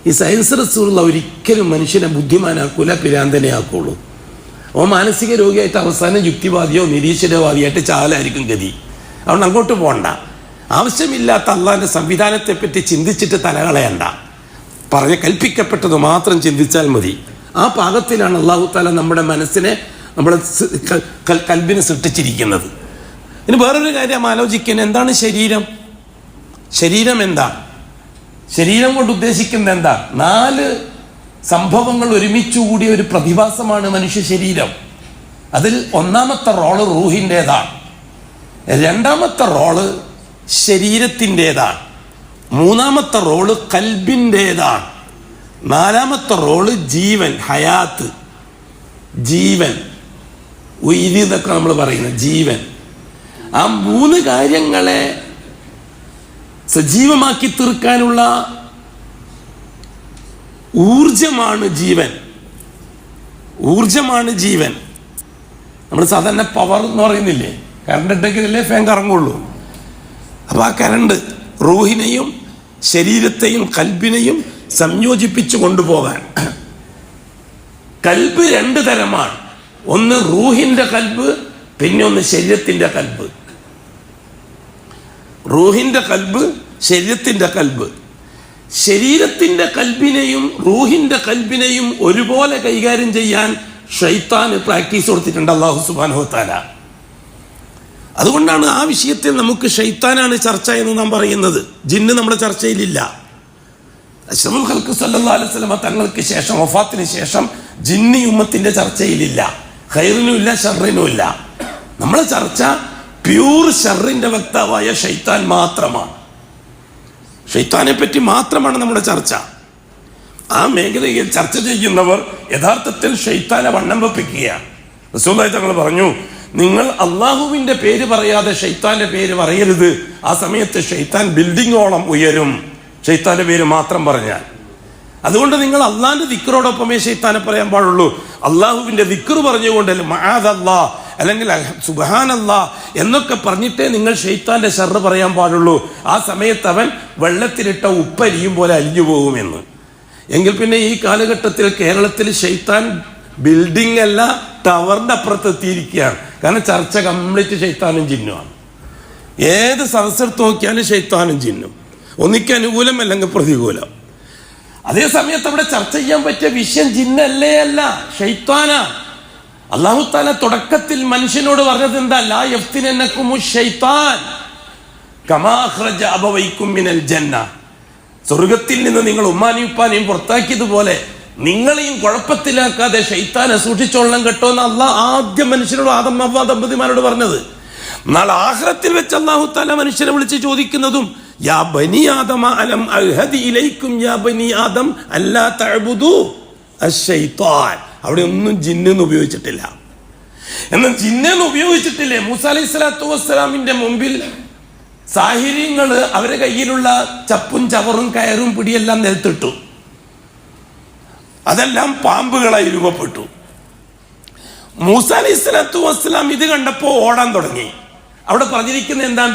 ഈ സയൻസ് റസൂലുള്ള ഒരിക്കലും മനുഷ്യനെ ബുദ്ധിമാനാക്കൂല, പിരാന്തനെ ആക്കുള്ളൂ. ഓ മാനസിക രോഗിയായിട്ട് അവസാനം യുക്തിവാദിയോ നിരീശ്വരവാദിയായിട്ട് ചാലായിരിക്കും ഗതി. അതുകൊണ്ട് അങ്ങോട്ട് പോകണ്ട. ആവശ്യമില്ലാത്ത അള്ളാഹിന്റെ സംവിധാനത്തെപ്പറ്റി ചിന്തിച്ചിട്ട് തലകളയണ്ട. കൽപ്പിക്കപ്പെട്ടത് മാത്രം ചിന്തിച്ചാൽ മതി. ആ പാകത്തിലാണ് അള്ളാഹു തആല നമ്മുടെ മനസ്സിനെ, നമ്മുടെ കൽബിനെ സൃഷ്ടിച്ചിരിക്കുന്നത്. ഇനി വേറൊരു കാര്യം ആലോചിക്കുന്നത്, എന്താണ് ശരീരം? ശരീരം എന്താണ്? ശരീരം കൊണ്ട് ഉദ്ദേശിക്കുന്നത് എന്താ? 4 സംഭവങ്ങൾ ഒരുമിച്ചുകൂടിയ ഒരു പ്രതിഭാസമാണ് മനുഷ്യ ശരീരം. അതിൽ ഒന്നാമത്തെ റോള് റൂഹിൻ്റെതാണ്, രണ്ടാമത്തെ റോള് ശരീരത്തിൻ്റെതാണ്, മൂന്നാമത്തെ റോള് കൽബിൻ്റെതാണ്, നാലാമത്തെ റോള് ജീവൻ, ഹയാത്ത്, ജീവൻ, ഉയിര് എന്നൊക്കെ നമ്മൾ പറയുന്നത് ജീവൻ. ആ 3 കാര്യങ്ങളെ സജീവമാക്കി തീർക്കാനുള്ള ഊർജമാണ് ജീവൻ. നമ്മൾ സാധാരണ പവർ എന്ന് പറയുന്നില്ലേ, കറണ്ട് ഉണ്ടെങ്കിലല്ലേ ഫാൻ കറങ്ങുള്ളൂ. അപ്പോൾ ആ കറണ്ട് റൂഹിനെയും ശരീരത്തെയും കൽബിനെയും സംയോജിപ്പിച്ചു കൊണ്ടുപോകാൻ. കൽബ് 2 തരമാണ്. ഒന്ന് റൂഹിന്റെ കൽബ്, പിന്നെ ഒന്ന് ശരീരത്തിന്റെ കൽബ്. റൂഹിന്റെ കൽബ്, ശരീരത്തിന്റെ കൽബ്. ശരീരത്തിന്റെ കൽബിനെയും റൂഹിന്റെ കൽബിനെയും ഒരുപോലെ കൈകാര്യം ചെയ്യാൻ ശൈത്താന് പ്രാക്ടീസ് കൊടുത്തിട്ടുണ്ട് അല്ലാഹു സുബ്ഹാനഹു വ തആല. അതുകൊണ്ടാണ് ആ വിഷയത്തിൽ നമുക്ക് ശൈത്താനാണ് ചർച്ച എന്ന് നാം പറയുന്നത്. ജിന്ന് നമ്മുടെ ചർച്ചയിലില്ല. അഷ്റഫുൽ ഖൽഖ് സല്ലല്ലാഹു അലൈഹി വസല്ലം തങ്ങൾക്ക് ശേഷം, വഫാത്തിന് ശേഷം ജിന്നി ഉമ്മത്തിന്റെ ചർച്ചയിലില്ല. ഖൈറിനും ഇല്ല, ഷർറിനും ഇല്ല. നമ്മളെ ചർച്ച പ്യൂർ ഷർറിന്റെ വക്താവായ ശൈത്താൻ മാത്രമാണ്. ഷൈത്താനെ പറ്റി മാത്രമാണ് നമ്മുടെ ചർച്ച. ആ മേഖലയിൽ ചർച്ച ചെയ്യുന്നവർ യഥാർത്ഥത്തിൽ ഷൈത്താനെ വണ്ണം വെപ്പിക്കുകയാണ്. റസൂലുള്ളാഹി തങ്ങൾ പറഞ്ഞു, നിങ്ങൾ അള്ളാഹുവിന്റെ പേര് പറയാതെ ഷൈത്താന്റെ പേര് പറയരുത്. ആ സമയത്ത് ഷൈത്താൻ ബിൽഡിങ്ങോളം ഉയരും, ഷൈത്താന്റെ പേര് മാത്രം പറഞ്ഞാൽ. അതുകൊണ്ട് നിങ്ങൾ അള്ളാഹിന്റെ ദിക്റോടൊപ്പമേ ഷൈത്താനെ പറയാൻ പാടുള്ളൂ. അള്ളാഹുവിന്റെ ദിക്ർ പറഞ്ഞുകൊണ്ടല്ലേ മഅദല്ലാഹ് അല്ലെങ്കിൽ സുബ്ഹാനല്ലാഹ് എന്നൊക്കെ പറഞ്ഞിട്ടേ നിങ്ങൾ ഷൈത്താന്റെ ഷർറ് പറയാൻ പാടുള്ളൂ. ആ സമയത്ത് അവൻ വെള്ളത്തിലിട്ട ഉപ്പരിയും പോലെ അലിഞ്ഞു പോകുമെന്ന്. എങ്കിൽ പിന്നെ ഈ കാലഘട്ടത്തിൽ കേരളത്തിൽ ഷൈത്താൻ ബിൽഡിംഗ് അല്ല, ടവറിന്റെ അപ്പുറത്ത് എത്തിയിരിക്കുകയാണ്. കാരണം ചർച്ച കംപ്ലീറ്റ് ഷൈത്താനും ജിന്നുമാണ്. ഏത് സദസ്സെടുത്ത് നോക്കിയാലും ഷൈത്താനും ജിന്നും, ഒന്നിക്ക് അനുകൂലം അല്ലെങ്കിൽ പ്രതികൂലം. അതേ സമയത്ത് അവിടെ ചർച്ച ചെയ്യാൻ പറ്റിയ വിഷയം ജിന്നല്ലേ അല്ല, ഷൈത്താനാ. അല്ലാഹു തആല തുടക്കത്തിൽ മനുഷ്യനോട് പറഞ്ഞത് എന്താ? ലാ യഫ്തിനന്നകുമു ശൈത്താൻ കമാ അഖ്റജ അബവൈകും മിനൽ ജന്ന. സ്വർഗത്തിൽ നിന്ന് നിങ്ങൾ ഉമ്മാനെയും ഉപ്പാനെയും പുറത്താക്കിയതുപോലെ നിങ്ങളെയും കുഴപ്പത്തിലാക്കാതെ ശൈത്താനെ സൂക്ഷിച്ചോളണം കേട്ടോ എന്ന് അള്ളാഹ് ആദ്യം മനുഷ്യനോട്, ആദം ഹവ്വ ദമ്പതിമാരോട് പറഞ്ഞത്. നാളെ ആഖിറത്തിൽ വെച്ച് അല്ലാഹു തആല മനുഷ്യനെ വിളിച്ച് ചോദിക്കുന്നതും യാ ബനി ആദമ അലം അൽഹദി ഇലൈക്കും യാ ബനി ആദം അല്ലാ തഅബുദു അശ്ശൈത്താൻ. അവിടെ ഒന്നും ജിന്നെന്ന് ഉപയോഗിച്ചിട്ടില്ല. എന്നാൽ ജിന്നെന്ന് ഉപയോഗിച്ചിട്ടില്ലേ? മൂസ അലൈഹി സ്വലാത്തു വസ്സലാമിന്റെ മുമ്പിൽ സാഹിര്യങ്ങൾ അവരെ കയ്യിലുള്ള ചപ്പും ചവറും കയറും പിടിയെല്ലാം നിലത്തിട്ടു. അതെല്ലാം പാമ്പുകളായി രൂപപ്പെട്ടു. മൂസ അലൈഹി സ്വലാത്തു വസ്സലാം ഇത് കണ്ടപ്പോ ഓടാൻ തുടങ്ങി. അവിടെ പറഞ്ഞിരിക്കുന്നത് എന്താണ്?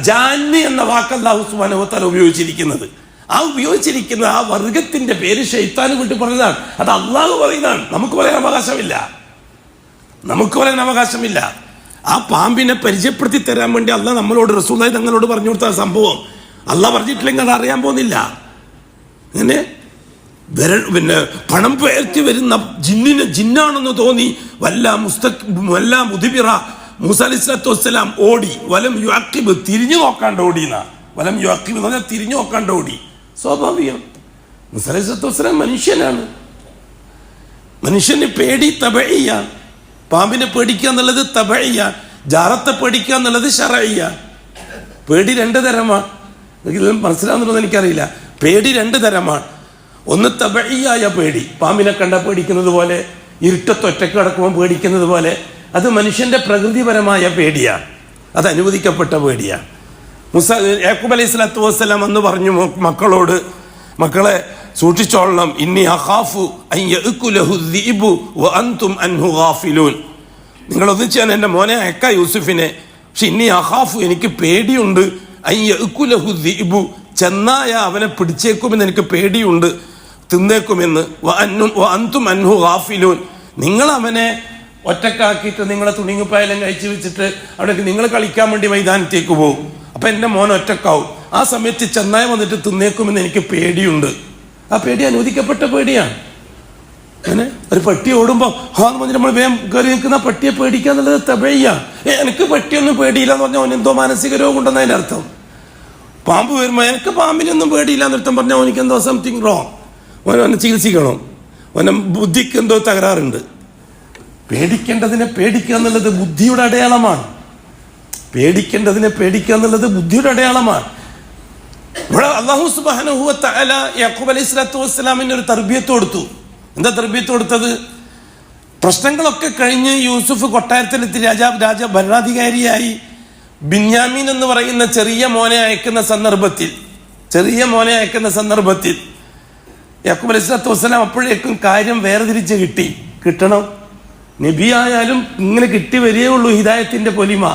ജാന്ന് എന്ന വാക്ക് അല്ലാഹു സുബ്ഹാനഹു വ തആല ഉപയോഗിച്ചിരിക്കുന്നത്. ആ വർഗത്തിന്റെ പേര് ശൈത്താന് വിട്ട് പറഞ്ഞതാണ്. അത് അള്ളാഹു പറയുന്നതാണ്. നമുക്ക് പറയാൻ അവകാശമില്ല. ആ പാമ്പിനെ പരിചയപ്പെടുത്തി തരാൻ വേണ്ടി അള്ളാഹ് നമ്മളോട്, റസൂലുള്ളാഹി തങ്ങളോട് പറഞ്ഞു കൊടുത്ത സംഭവം അള്ളാഹ് പറഞ്ഞിട്ടില്ലെങ്കിൽ അത് അറിയാൻ പോകുന്നില്ല. അങ്ങനെ പിന്നെ പണം പേർത്തി വരുന്ന ജിന്നാണെന്ന് തോന്നി വല്ല മുദിബിറ മൂസ അലൈഹിസ്സലാത്തു വസ്സലാം ഓടി. വലം യുഅഖിബ്, തിരിഞ്ഞു നോക്കാണ്ട് ഓടിയെന്നാ. വലം യുഅഖിബ് എന്ന് പറഞ്ഞാൽ തിരിഞ്ഞു നോക്കാണ്ട് ഓടി. സ്വാഭാവികം. മൂസ അലൈഹിസ്സലാത്തു വസ്സലാം മനുഷ്യനാണ്. മനുഷ്യന് പേടി തബഇയ്യാണ്. പാമ്പിനെ പേടിക്കുക എന്നുള്ളത് തബഇയ്യാണ്. ജാറത്തെ പേടിക്കുക എന്നുള്ളത് ശറഇയ്യാണ്. പേടി രണ്ട് തരമാണ്. ഇതെല്ലാം മനസ്സിലാവുന്നുണ്ടോ എനിക്കറിയില്ല. പേടി രണ്ട് തരമാണ്. ഒന്ന് തബഇയ്യായ പേടി, പാമ്പിനെ കണ്ട പേടിക്കുന്നത് പോലെ, ഇരുട്ടത്ത് ഒറ്റക്ക് കിടക്കുമ്പോൾ പേടിക്കുന്നത് പോലെ. അത് മനുഷ്യന്റെ പ്രകൃതിപരമായ പേടിയാണ്. അത് അനുവദിക്കപ്പെട്ട പേടിയാണ്. യാക്കൂബ് അലൈഹിസ്സലാത്തു വസ്സലാം എന്ന് പറഞ്ഞു മക്കളോട്, മക്കളെ സൂക്ഷിച്ചോളണം, ഇന്നി അഖാഫു അൻ യഅകുലഹു الذئب വഅൻതും അൻഹു ഗാഫിലൂൻ. നിങ്ങൾ ഒന്നിച്ചാണ് എൻ്റെ മോനെ അയക്ക യൂസുഫിനെ. പക്ഷെ ഇന്നി അഖാഫു, എനിക്ക് പേടിയുണ്ട്, അൻ യഅകുലഹു الذئب, ചെന്നായ അവനെ പിടിച്ചേക്കുമെന്ന് എനിക്ക് പേടിയുണ്ട്, തിന്നേക്കുമെന്ന്. വഅൻതും അൻഹു ഗാഫിലൂൻ, നിങ്ങൾ അവനെ ഒറ്റക്കാക്കിയിട്ട് നിങ്ങളെ തുണിങ്ങുപ്പായെല്ലാം കഴിച്ചു വെച്ചിട്ട് അവിടേക്ക് നിങ്ങൾ കളിക്കാൻ വേണ്ടി മൈതാനത്തേക്ക് പോകും. അപ്പം എൻ്റെ മോൻ ഒറ്റക്കാവും. ആ സമയത്ത് ചെന്നായ വന്നിട്ട് തിന്നേക്കുമെന്ന് എനിക്ക് പേടിയുണ്ട്. ആ പേടി അനുവദിക്കപ്പെട്ട പേടിയാണ്. അങ്ങനെ ഒരു പട്ടി ഓടുമ്പോൾ എന്ന് പറഞ്ഞ് നമ്മൾ വേഗം കയറി നിൽക്കുന്ന പട്ടിയെ പേടിക്കുക എന്നുള്ളത് തബഇയ്യാണ്. എനിക്ക് പട്ടിയൊന്നും പേടിയില്ല എന്ന് പറഞ്ഞാൽ അവൻ എന്തോ മാനസിക രോഗം ഉണ്ടെന്ന് അതിൻ്റെ അർത്ഥം. പാമ്പ് വരുമ്പോൾ എനിക്ക് പാമ്പിനൊന്നും പേടിയില്ല എന്നർത്ഥം പറഞ്ഞാൽ അവനിക്ക് എന്തോ സംതിങ് റോങ്, അവനെ ചികിത്സിക്കണം, അവനെ ബുദ്ധിക്ക് എന്തോ തകരാറുണ്ട്. പേടിക്കേണ്ടതിനെ പേടിക്കുക എന്നുള്ളത് ബുദ്ധിയുടെ അടയാളമാണ്. പേടിക്കേണ്ടതിനെ പേടിക്കുക എന്നുള്ളത് ബുദ്ധിയുടെ അടയാളമാണ്. ഇവിടെ അല്ലാഹു സുബ്ഹാനഹു വ തആല യാക്കൂബ് അലൈഹിസ്സലാത്തു വസ്സലാമിന് ഒരു തർബിയത്ത് കൊടുത്തു. എന്താ തർബിയത്ത് കൊടുത്തത്? പ്രശ്നങ്ങളൊക്കെ കഴിഞ്ഞ് യൂസുഫ് കൊട്ടാരത്തിലെത്തി ഭരണാധികാരിയായി ബിന്യാമീൻ എന്ന് പറയുന്ന ചെറിയ മോനെ അയക്കുന്ന സന്ദർഭത്തിൽ യാക്കൂബ് അലൈഹിസ്സലാത്തു വസ്സലാം അപ്പോഴേക്കും കാര്യം വേർതിരിച്ച് കിട്ടണം. നബിയായാലും ഇങ്ങനെ കിട്ടി വരികയേ ഉള്ളൂ ഹിദായത്തിന്റെ പൊലിമ.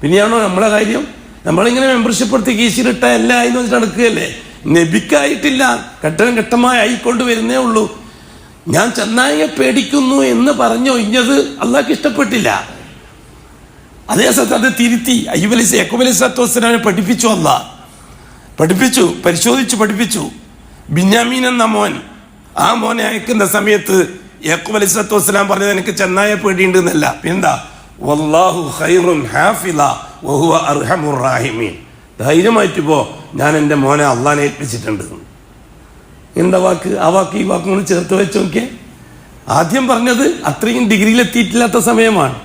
പിന്നെയാണോ നമ്മളെ കാര്യം? നമ്മളിങ്ങനെ മെമ്പർഷിപ്പ് എടുത്ത് കീശിലിട്ട എല്ലാം ആയി വെച്ചിട്ട് നടക്കുകയല്ലേ. നബിക്കായിട്ടില്ല, ഘട്ടം ഘട്ടമായി ആയിക്കൊണ്ട് വരുന്നേ ഉള്ളൂ. ഞാൻ ചെന്നായെ പേടിക്കുന്നു എന്ന് പറഞ്ഞു ഒഴിഞ്ഞത് അള്ളാഹ്ക്ക് ഇഷ്ടപ്പെട്ടില്ല. അതേ സ്ഥലത്ത് അത് തിരുത്തി യാക്കൂബ് അലൈഹിസ്സലാത്തു വസ്സലാമിനെ പഠിപ്പിച്ചു. അള്ളാഹ് പഠിപ്പിച്ചു. ബിന്യാമീൻ എന്ന മോൻ, ആ മോനെ അയക്കുന്ന സമയത്ത് യാക്കൂബ് അലൈഹിസ്സലാത്തു വസ്സലാം പറഞ്ഞത് എനിക്ക് ചെന്നായ പേടിയുണ്ട് എന്നല്ല, പിന്നെന്താ, വല്ലാഹു ഖൈറുൻ ഹാഫിള വഹുവ അർഹമുർ റാഹിമീൻ. ധൈര്യമായിട്ട് പോ, ഞാൻ എൻ്റെ മോനെ അള്ളാഹിനെ ഏൽപ്പിച്ചിട്ടുണ്ട്. എന്താ വാക്ക്? ആ വാക്ക് ഈ വാക്കും കൂടി ചേർത്ത് വെച്ച് നോക്കിയേ. ആദ്യം പറഞ്ഞത് അത്രയും ഡിഗ്രിയിലെത്തിയിട്ടില്ലാത്ത സമയമാണ്.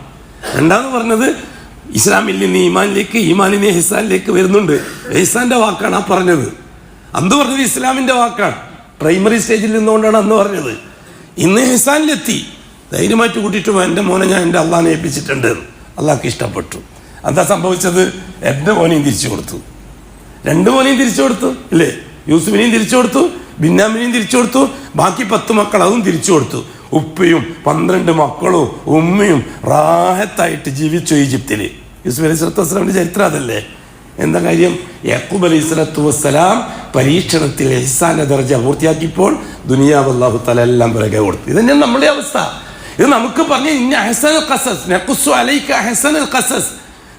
രണ്ടാമത് പറഞ്ഞത് ഇസ്ലാമിൽ നിന്ന് ഈമാനിലേക്ക്, ഈമാനിൽ നിന്ന് ഹിസാനിലേക്ക് വരുന്നുണ്ട്. ഹിസാന്റെ വാക്കാണ് ആ പറഞ്ഞത്. അന്ന് പറഞ്ഞത് ഇസ്ലാമിന്റെ വാക്കാണ്. പ്രൈമറി സ്റ്റേജിൽ നിന്നുകൊണ്ടാണ് അന്ന് പറഞ്ഞത്. ഇന്ന് ഹിസാനിലെത്തി. ധൈര്യമായിട്ട് കൂട്ടിയിട്ട് എൻ്റെ മോനെ ഞാൻ എൻ്റെ അള്ളാഹിനെ ഏൽപ്പിച്ചിട്ടുണ്ട്. അള്ളാഹ്ക്ക് ഇഷ്ടപ്പെട്ടു. എന്താ സംഭവിച്ചത്? എൻ്റെ മോനെയും തിരിച്ചു കൊടുത്തു, രണ്ട് മോനെയും തിരിച്ചു കൊടുത്തു ഇല്ലേ? യൂസുഫിനെയും തിരിച്ചു കൊടുത്തു, ബിന്യാമിനെയും തിരിച്ചു കൊടുത്തു, ബാക്കി 10 മക്കൾ അതും തിരിച്ചു കൊടുത്തു. ഉപ്പയും 12 മക്കളും ഉമ്മയും റാഹത്തായിട്ട് ജീവിച്ചു ഈജിപ്തില്. യൂസുഫ് അലൈഹിസ്സലാത്തു വസ്സലാമിന്റെ ചരിത്രം അതല്ലേ. എന്താ കാര്യം? യാക്കൂബ് അലൈഹിസ്സലാത്തു വസ്സലാം പരീക്ഷണത്തിൽ ഇഹ്സാന്റെ ദർജ പൂർത്തിയാക്കിയപ്പോൾ ദുനിയാവ് അല്ലാഹു തആല എല്ലാം പിറകെ കൊടുത്തു. ഇത് തന്നെയാണ് നമ്മുടെ അവസ്ഥ. ഇത് നമുക്ക് പറഞ്ഞ ഇന്ന അഹ്സനുൽ ഖസസ് നഖുസ്സു അലൈക അഹ്സനുൽ ഖസസ്,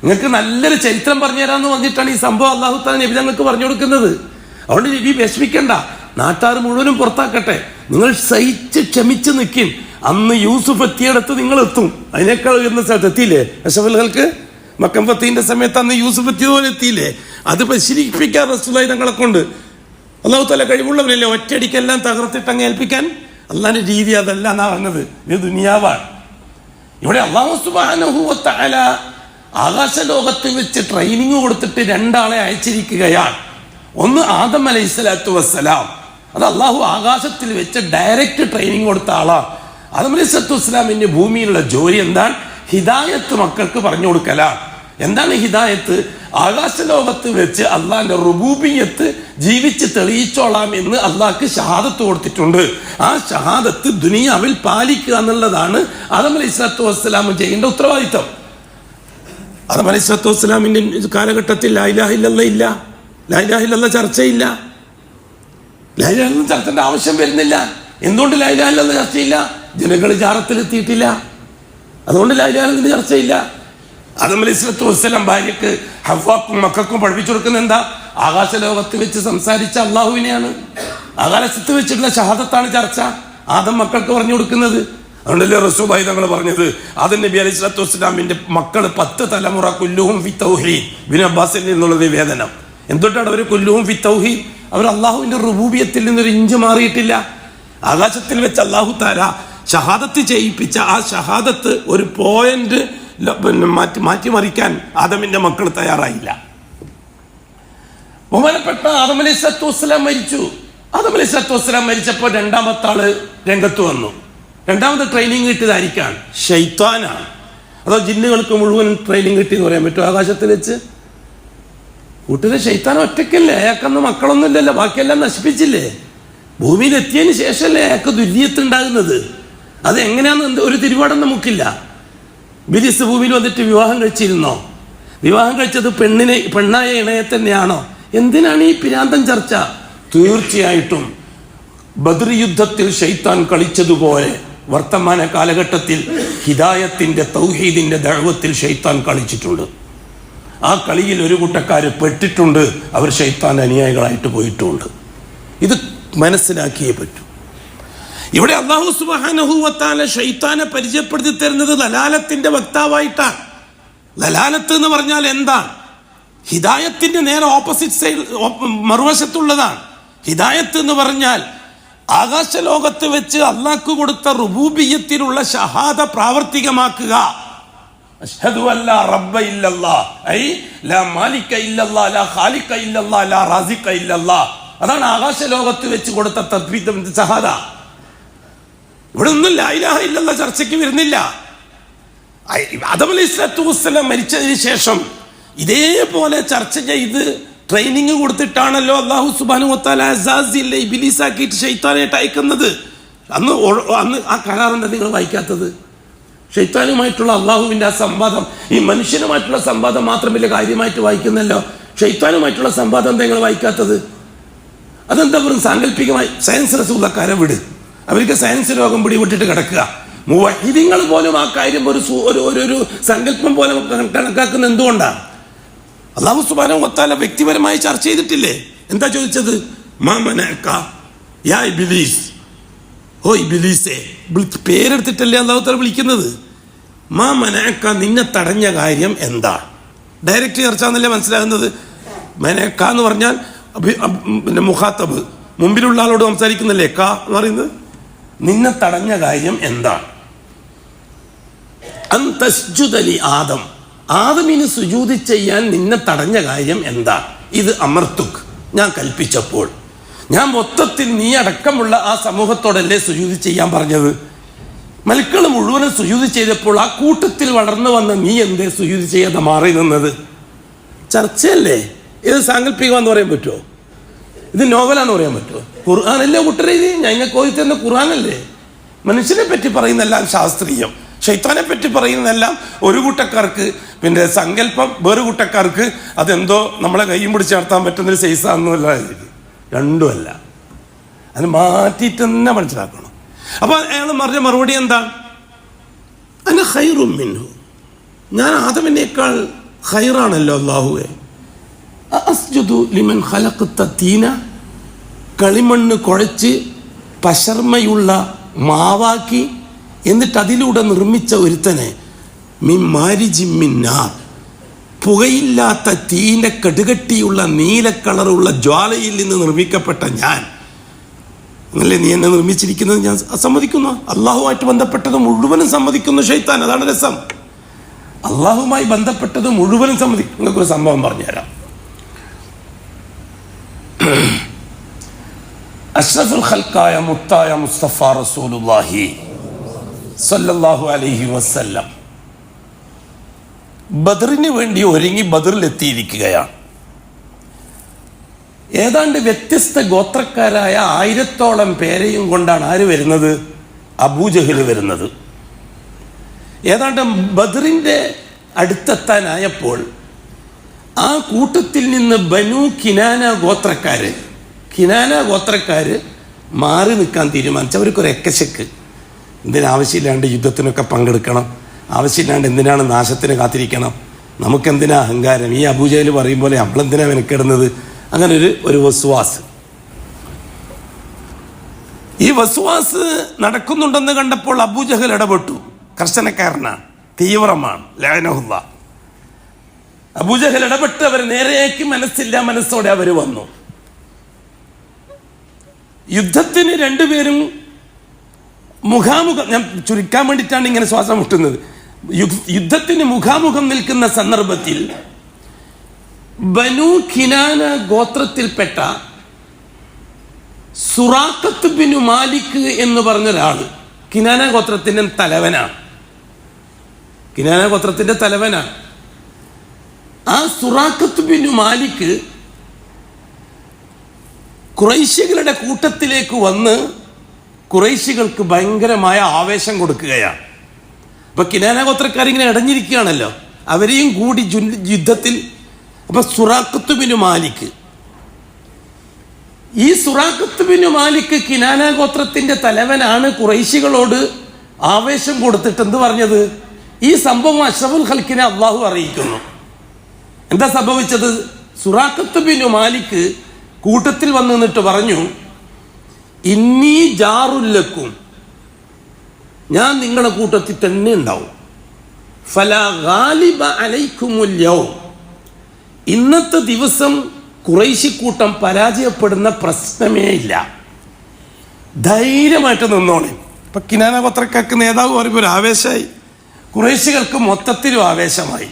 നിങ്ങൾക്ക് നല്ലൊരു ചരിത്രം പറഞ്ഞു തരാമെന്ന് പറഞ്ഞിട്ടാണ് ഈ സംഭവം അല്ലാഹു തആല നബി തങ്ങൾക്ക് പറഞ്ഞു കൊടുക്കുന്നത്. അതുകൊണ്ട് നബി വിഷമിക്കണ്ട, നാട്ടാർ മുഴുവനും പുറത്താക്കട്ടെ, നിങ്ങൾ സഹിച്ച് ക്ഷമിച്ച് നിൽക്കും. അന്ന് യൂസുഫ് എത്തിയിടത്ത് നിങ്ങൾ എത്തും. അതിനേക്കാൾ ഉയർന്ന സ്ഥലത്ത് എത്തിയില്ലേ? അഷ്റഫുൽഖൽക്ക് മക്കം ഫത്തഹിന്റെ സമയത്ത് അന്ന് യൂസുഫ് എത്തിയതുപോലെ എത്തിയില്ലേ? അത് പരിശീലിപ്പിക്കാൻ റസൂലുള്ളാഹി തങ്ങളെ കൊണ്ട്. അല്ലാഹു തആല കഴിവുള്ളവനല്ലേ ഒറ്റയടിക്കെല്ലാം തകർത്തിട്ട് അങ്ങ് ഏൽപ്പിക്കാൻ. അള്ളാഹിന്റെ രീതി അതല്ല എന്നാ പറഞ്ഞത്. ഇത് ദുനിയാവാണ്. ഇവിടെ അല്ലാഹു സുബ്ഹാനഹു വ തആല ആകാശ ലോകത്ത് വെച്ച് ട്രെയിനിങ് കൊടുത്തിട്ട് 2 ആളെ അയച്ചിരിക്കുകയാണ്. ഒന്ന് ആദം അലൈഹിസ്സലാത്തു വസ്സലാം, അത് അള്ളാഹു ആകാശത്തിൽ വെച്ച് ഡയറക്റ്റ് ട്രെയിനിങ് കൊടുത്ത ആളാണ്. ആദം അലൈഹിസ്സലാത്തു വസ്സലാമിന്റെ ഭൂമിയിലുള്ള ജോലി എന്താണ്? ഹിദായത്ത് മക്കൾക്ക് പറഞ്ഞു കൊടുക്കലാണ്. എന്താണ് ഹിദായത്ത്? ആകാശലോകത്ത് വെച്ച് അള്ളാഹിന്റെ റുബൂബിയത്ത് ജീവിച്ച് തെളിയിച്ചോളാം എന്ന് അള്ളാഹ്ക്ക് ഷഹാദത്ത് കൊടുത്തിട്ടുണ്ട്. ആ ഷഹാദത്ത് ദുനിയാവിൽ പാലിക്കുക എന്നുള്ളതാണ് ആദം അലൈഹിസ്സലാത്തു വസ്സലാം ചെയ്യേണ്ട ഉത്തരവാദിത്തം. ആദം അലൈഹിസ്സലാത്തു വസ്സലാമിന്റെ കാലഘട്ടത്തിൽ ലാ ഇലാഹ ഇല്ലല്ലാഹ് ഇല്ല, ലാ ഇലാഹ ഇല്ലല്ലാഹ് ചർച്ചയില്ല. ലാ ഇലാഹ ഇല്ലല്ലാഹ് ചർച്ചന്റെ ആവശ്യം വരുന്നില്ല. എന്തുകൊണ്ട് ലാ ഇലാഹ ഇല്ലല്ലാഹ് ചർച്ചയില്ല? ജനങ്ങൾ ജാറത്തിലെത്തിയിട്ടില്ല, അതുകൊണ്ട് ലാ ഇലാഹ ഇല്ലല്ലാഹ് ചർച്ചയില്ല. ആദം അലൈഹിസ്സലാത്തു വസ്സലാം ഭാര്യക്ക് ഹവ്വാക്കും മക്കൾക്കും പഠിപ്പിച്ചു കൊടുക്കുന്ന എന്താ? ആകാശ ലോകത്ത് വെച്ച് സംസാരിച്ച അള്ളാഹുവിനെയാണ്. ആകാശത്ത് വെച്ചിട്ടുള്ള ഷഹാദത്താണ് ചർച്ച. ആദം മക്കൾക്ക് പറഞ്ഞു കൊടുക്കുന്നത്. അതുകൊണ്ടല്ലേ റസൂലുള്ളാഹി തങ്ങൾ പറഞ്ഞത്, ആദം നബി അലൈഹി സ്വലാത്തു വസ്സലാമിന്റെ മക്കൾ 10 തലമുറ കുല്ലുഹും ഫി തൗഹീദ്. ഇബ്നു അബ്ബാസിൽ നിന്നുള്ളത് വേദനം. എന്തുകൊണ്ടാണ് അവർ കുല്ലുഹും ഫി തൗഹീദ്? അവർ അള്ളാഹുവിന്റെ റുബൂബിയത്തിൽ നിന്നൊരു ഇഞ്ച് മാറിയിട്ടില്ല. ആകാശത്തിൽ വെച്ച് അള്ളാഹു തആല ഷഹാദത്ത് ചെയ്യിപ്പിച്ച ആ ഷഹാദത്ത് ഒരു പോയിന്റ് മാറ്റിമറിക്കാൻ ആദമിന്റെ മക്കൾ തയ്യാറായില്ല. ബഹുമാനപ്പെട്ട ആദം അലൈഹി സ്വലാത്തു വസ്സലാം മരിച്ചു. ആദം അലൈഹി സ്വലാത്തു വസ്സലാം മരിച്ചപ്പോൾ രണ്ടാമത്തെ ആള് രംഗത്ത് വന്നു. രണ്ടാമത് ട്രെയിനിങ് കിട്ടിയതായിരിക്കാണ് ശൈത്താനാണ്. അതോ ജിന്നുകൾക്ക് മുഴുവൻ ട്രെയിനിങ് കിട്ടിയെന്ന് പറയാൻ പറ്റുമോ? ആകാശത്തിൽ വെച്ച് കൂട്ടിലെ ശൈത്താൻ ഒറ്റയ്ക്കല്ലേ, അയാൾക്കൊന്നും മക്കളൊന്നും ഇല്ലല്ലോ, ബാക്കിയെല്ലാം നശിപ്പിച്ചില്ലേ? ഭൂമിയിൽ എത്തിയതിന് ശേഷമല്ലേ അയാൾക്ക് ദുര്യത്തുണ്ടാകുന്നത്. അത് എങ്ങനെയാന്ന് ഒരു തിരുവാടം നമുക്കില്ല. ബിലിസ് ഭൂമിയിൽ വന്നിട്ട് വിവാഹം കഴിച്ചിരുന്നോ? വിവാഹം കഴിച്ചത് പെണ്ണായ ഇണയെ തന്നെയാണോ? എന്തിനാണ് ഈ പിരാന്തൻ ചർച്ച? തീർച്ചയായിട്ടും ബദ്ർ യുദ്ധത്തിൽ ശൈത്താൻ കളിച്ചതുപോലെ വർത്തമാന കാലഘട്ടത്തിൽ ഹിദായത്തിന്റെ തൗഹീദിന്റെ ദഅവത്തിൽ ശൈത്താൻ കളിച്ചിട്ടുണ്ട്. ആ കളിയിൽ ഒരു കൂട്ടക്കാര് പെട്ടിട്ടുണ്ട്, അവർ ശൈത്താൻ അനുയായികളായിട്ട് പോയിട്ടുമുണ്ട്. ഇത് മനസ്സിലാക്കിയേ പറ്റൂ. ഇവിടെ അല്ലാഹു സുബ്ഹാനഹു വ തആല ശൈത്താനെ പരിചയപ്പെടുത്തി തരുന്നത് ദലാലത്തിന്റെ വക്താവായിട്ടാണ്. ദലാലത്ത് എന്ന് പറഞ്ഞാൽ എന്താണ്? ഹിദായത്തിന്റെ നേരെ ഓപ്പോസിറ്റ് സൈഡ്, മറുവശത്തുള്ളതാണ്. ഹിദായത്ത് എന്ന് പറഞ്ഞാൽ ആകാശ ലോകത്ത് വെച്ച് അള്ളാഹ്ക്ക് കൊടുത്ത റുബൂബിയ്യത്തിലുള്ള ഷഹാദ പ്രാവർത്തികമാക്കുക. അശ്ഹദു അല്ലാ റബ്ബ ഇല്ലല്ലാഹ്, ഐ ലാ മാലിക ഇല്ലല്ലാഹ്, ലാ ഖാലിഖ ഇല്ലല്ലാഹ്, ലാ റാസിഖ ഇല്ലല്ലാഹ്. അതാണ് ആകാശ ലോകത്ത് വെച്ച് കൊടുത്ത തദ്ബീദ് ഷഹാദ. ഇവിടെ ഒന്നും ലാ ഇലാഹ ഇല്ലല്ലാഹ് ചർച്ചയ്ക്ക് വരുന്നില്ല. ആദം അലൈഹി സ്വലാത്തു വസ്സലാം മരിച്ചതിന് ശേഷം ഇതേപോലെ ചർച്ച ചെയ്ത് ട്രെയിനിങ് കൊടുത്തിട്ടാണല്ലോ അല്ലാഹു സുബ്ഹാനഹു വ തആല അസാസിലെ ഇബ്ലീസാക്കിയിട്ട് ശൈത്താനായിട്ട് അയക്കുന്നത്. അന്ന് ആ കരാറുണ്ട് നിങ്ങൾ വായിക്കാത്തത്. ശൈത്താനുമായിട്ടുള്ള അള്ളാഹുവിൻ്റെ ആ സംവാദം, ഈ മനുഷ്യനുമായിട്ടുള്ള സംവാദം മാത്രം വലിയ കാര്യമായിട്ട് വായിക്കുന്നല്ലോ. ശൈത്താനുമായിട്ടുള്ള സംവാദം എന്താ നിങ്ങൾ വായിക്കാത്തത്? അതെന്താ വെറും സാങ്കല്പികമായി? സയൻസ് റസൂലക്കാരെ വിട്, അവർക്ക് സയൻസ് രോഗം പിടിവിട്ടിട്ട് കിടക്കുക. മുവഹിദീങ്ങൾ പോലും ആ കാര്യം ഒരു സങ്കല്പം പോലെ കണക്കാക്കുന്ന എന്തുകൊണ്ടാണ്? അല്ലാഹു സുബ്ഹാനഹു വ തആല വ്യക്തിപരമായി ചർച്ച ചെയ്തിട്ടില്ലേ? എന്താ ചോദിച്ചത്? മാ മനഅക യാ ഇബ്ലീസ്, ഓ ഇബ്ലീസേ, പേരെടുത്തിട്ടല്ലേ അല്ലാഹു തആല വിളിക്കുന്നത്. മാ മനഅക, നിന്നെ തടഞ്ഞ കാര്യം എന്താ? ഡയറക്റ്റ് ചർച്ച എന്നല്ലേ മനസ്സിലാകുന്നത്. മനഅക എന്ന് പറഞ്ഞാൽ പിന്നെ മുഖാത്തബ്, മുമ്പിലുള്ള ആളോട് സംസാരിക്കുന്നല്ലേ ക എന്ന് പറയുന്നത്. നിന്നെ തടഞ്ഞ കാര്യം എന്താ? അൻ തസ്ജുദ ലി ആദം, ആദമിന് സുജൂദ് ചെയ്യാൻ നിന്നെ തടഞ്ഞ കാര്യം എന്താ? ഇത് അമർത്തുക്, ഞാൻ കൽപ്പിച്ചപ്പോൾ. ഞാൻ മൊത്തത്തിൽ നീ അടക്കമുള്ള ആ സമൂഹത്തോടല്ലേ സുജൂദ് ചെയ്യാൻ പറഞ്ഞത്? മലക്കുകൾ മുഴുവനും സുജൂദ് ചെയ്തപ്പോൾ ആ കൂട്ടത്തിൽ വളർന്നു വന്ന നീ എന്തേ സുജൂദ് ചെയ്യാതെ മാറി നിന്നത്? ചർച്ചയല്ലേ ഇത്? സാങ്കല്പികമെന്ന് പറയാൻ പറ്റുമോ? ഇത് നോവലാന്ന് പറയാൻ പറ്റുമോ? ഖുർആനല്ലേ കൂട്ടരെ? ഇത് ഞങ്ങൾക്ക് ഓതി തന്ന ഖുർആനല്ലേ? മനുഷ്യനെ പറ്റി പറയുന്നെല്ലാം ശാസ്ത്രീയം, ശൈത്താനെ പറ്റി പറയുന്നതെല്ലാം ഒരു കൂട്ടക്കാർക്ക് പിന്നെ സങ്കല്പം, വേറെ കൂട്ടക്കാർക്ക് അതെന്തോ നമ്മളെ കയ്യും പിടിച്ച് നടത്താൻ പറ്റുന്നൊരു സൈസാന്നല്ല. രണ്ടുമല്ല, അത് മാറ്റിയിട്ട് തന്നെ മനസ്സിലാക്കണം. അപ്പൊ അയാൾ പറഞ്ഞ മറുപടി എന്താ? അന ഖൈറും മിൻഹു, ഞാൻ ആദമിനേക്കാൾ ഖൈറാണല്ലോ അല്ലാഹുവേ. അസ്ജുദു ലിമൻ ഖലഖത തീന, കളിമണ്ണ് കുഴച്ച് പശർമയുള്ള മാവാക്കി എന്നിട്ട് അതിലൂടെ നിർമ്മിച്ച ഒരുത്തനെ മിൻ മാരിജിൻ മിൻ നാർ, പുകയില്ലാത്ത തീൻ്റെ കടുകട്ടിയുള്ള നീല കളറുള്ള ജ്വാലയിൽ നിന്ന് നിർമ്മിക്കപ്പെട്ട ഞാൻ, അങ്ങനല്ലേ നീ എന്നെ നിർമ്മിച്ചിരിക്കുന്നത്? ഞാൻ സമ്മതിക്കുന്നു. അള്ളാഹുമായിട്ട് ബന്ധപ്പെട്ടത് മുഴുവനും സമ്മതിക്കുന്നു ശൈത്താൻ. അതാണ് രസം. അള്ളാഹുമായി ബന്ധപ്പെട്ടത് മുഴുവനും സമ്മതിക്കും. നിങ്ങൾക്കൊരു സംഭവം പറഞ്ഞുതരാം. അഷ്റഫുൽ ഖൽഖായ മുത്തായ മുസ്തഫ റസൂലുള്ളാഹി സല്ലല്ലാഹു അലൈഹി വസല്ലം ബദറിന് വേണ്ടി ഒരുങ്ങി ബദറിലെത്തിയിരിക്കുകയാണ്. ഏതാണ്ട് വ്യത്യസ്ത ഗോത്രക്കാരായ 1000ഓളം പേരെയും കൊണ്ടാണ് ആര് വരുന്നത്? അബൂജഹൽ വരുന്നത്. ഏതാണ്ട് ബദറിൻ്റെ അടുത്തെത്താനായപ്പോൾ ആ കൂട്ടത്തിൽ നിന്ന് ബനു കിനാന ഗോത്രക്കാര് മാറി നിൽക്കാൻ തീരുമാനിച്ചു. അവർക്കൊരു എക്കശക്ക്, എന്തിനാവശ്യമില്ലാണ്ട് യുദ്ധത്തിനൊക്കെ പങ്കെടുക്കണം, ആവശ്യമില്ലാണ്ട് എന്തിനാണ് നാശത്തിന് കാത്തിരിക്കണം, നമുക്കെന്തിനാ അഹങ്കാരം, ഈ അബൂജഹൽ പറയും പോലെ നമ്മളെന്തിനാ മെനക്കെടുന്നത്, അങ്ങനെ ഒരു വസ്വാസ്. ഈ വസ്വാസ് നടക്കുന്നുണ്ടെന്ന് കണ്ടപ്പോൾ അബൂജഹൽ ഇടപെട്ടു. കർശനക്കാരനാണ്, തീവ്രമാണ്, ലഅനഹുല്ലാ. അബൂജഹൽ ഇടപെട്ട് അവരെ നേരെയാക്കി. മനസ്സോടെ അവർ വന്നു. യുദ്ധത്തിന് രണ്ടുപേരും മുഖാമുഖം, ഞാൻ ചുരുക്കാൻ വേണ്ടിയിട്ടാണ് ഇങ്ങനെ ശ്വാസം മുട്ടുന്നത്. യുദ്ധത്തിന് മുഖാമുഖം നിൽക്കുന്ന സന്ദർഭത്തിൽ ബനു കിനാന ഗോത്രത്തിൽപ്പെട്ട സുറാഖത്ത് ബിനു മാലിക് എന്ന് പറഞ്ഞൊരാള് കിനാന ഗോത്രത്തിന്റെ തലവനാണ്. ആ സുറാഖത്ത് ബിനു മാലിക് ഖുറൈശികളുടെ കൂട്ടത്തിലേക്ക് വന്ന് ഖുറൈശികൾക്ക് ഭയങ്കരമായ ആവേശം കൊടുക്കുകയാണ്. അപ്പൊ കിനാന ഗോത്രക്കാരിങ്ങനെ ഇടഞ്ഞിരിക്കുകയാണല്ലോ, അവരെയും കൂടി യുദ്ധത്തിൽ. അപ്പൊ സുറാഖത്ത് ബിനു മാലിക്, ഈ സുറാഖത്ത് ബിനു മാലിക് കിനാന ഗോത്രത്തിന്റെ തലവനാണ്. ഖുറൈശികളോട് ആവേശം കൊടുത്തിട്ട് എന്ത് പറഞ്ഞത്? ഈ സംഭവം അഷ്റഫുൽ ഖൽക്കിനെ അള്ളാഹു അറിയിക്കുന്നു. എന്താ സംഭവിച്ചത്? സുറാഖത്ത് ബിനു മാലിക് കൂട്ടത്തിൽ വന്ന് നിന്നിട്ട് പറഞ്ഞു, ഇന്നി ജാറുല്ലക്കും, ഞാൻ നിങ്ങളുടെ കൂട്ടത്തിൽ തന്നെ ഉണ്ടാവും. ഫലാ ഗാലിബ അലൈക്കുമുൽ യൗം, ഇന്നത്തെ ദിവസം ഖുറൈശി കൂട്ടം പരാജയപ്പെടുന്ന പ്രശ്നമേ ഇല്ല, ധൈര്യമായിട്ട് നിന്നോളെ. ഇപ്പൊ കിനാന ഗോത്രക്കാർക്ക് നേതാവ് പറയുമ്പോൾ ഒരു ആവേശമായി, ഖുറൈശികൾക്ക് മൊത്തത്തിലും ആവേശമായി.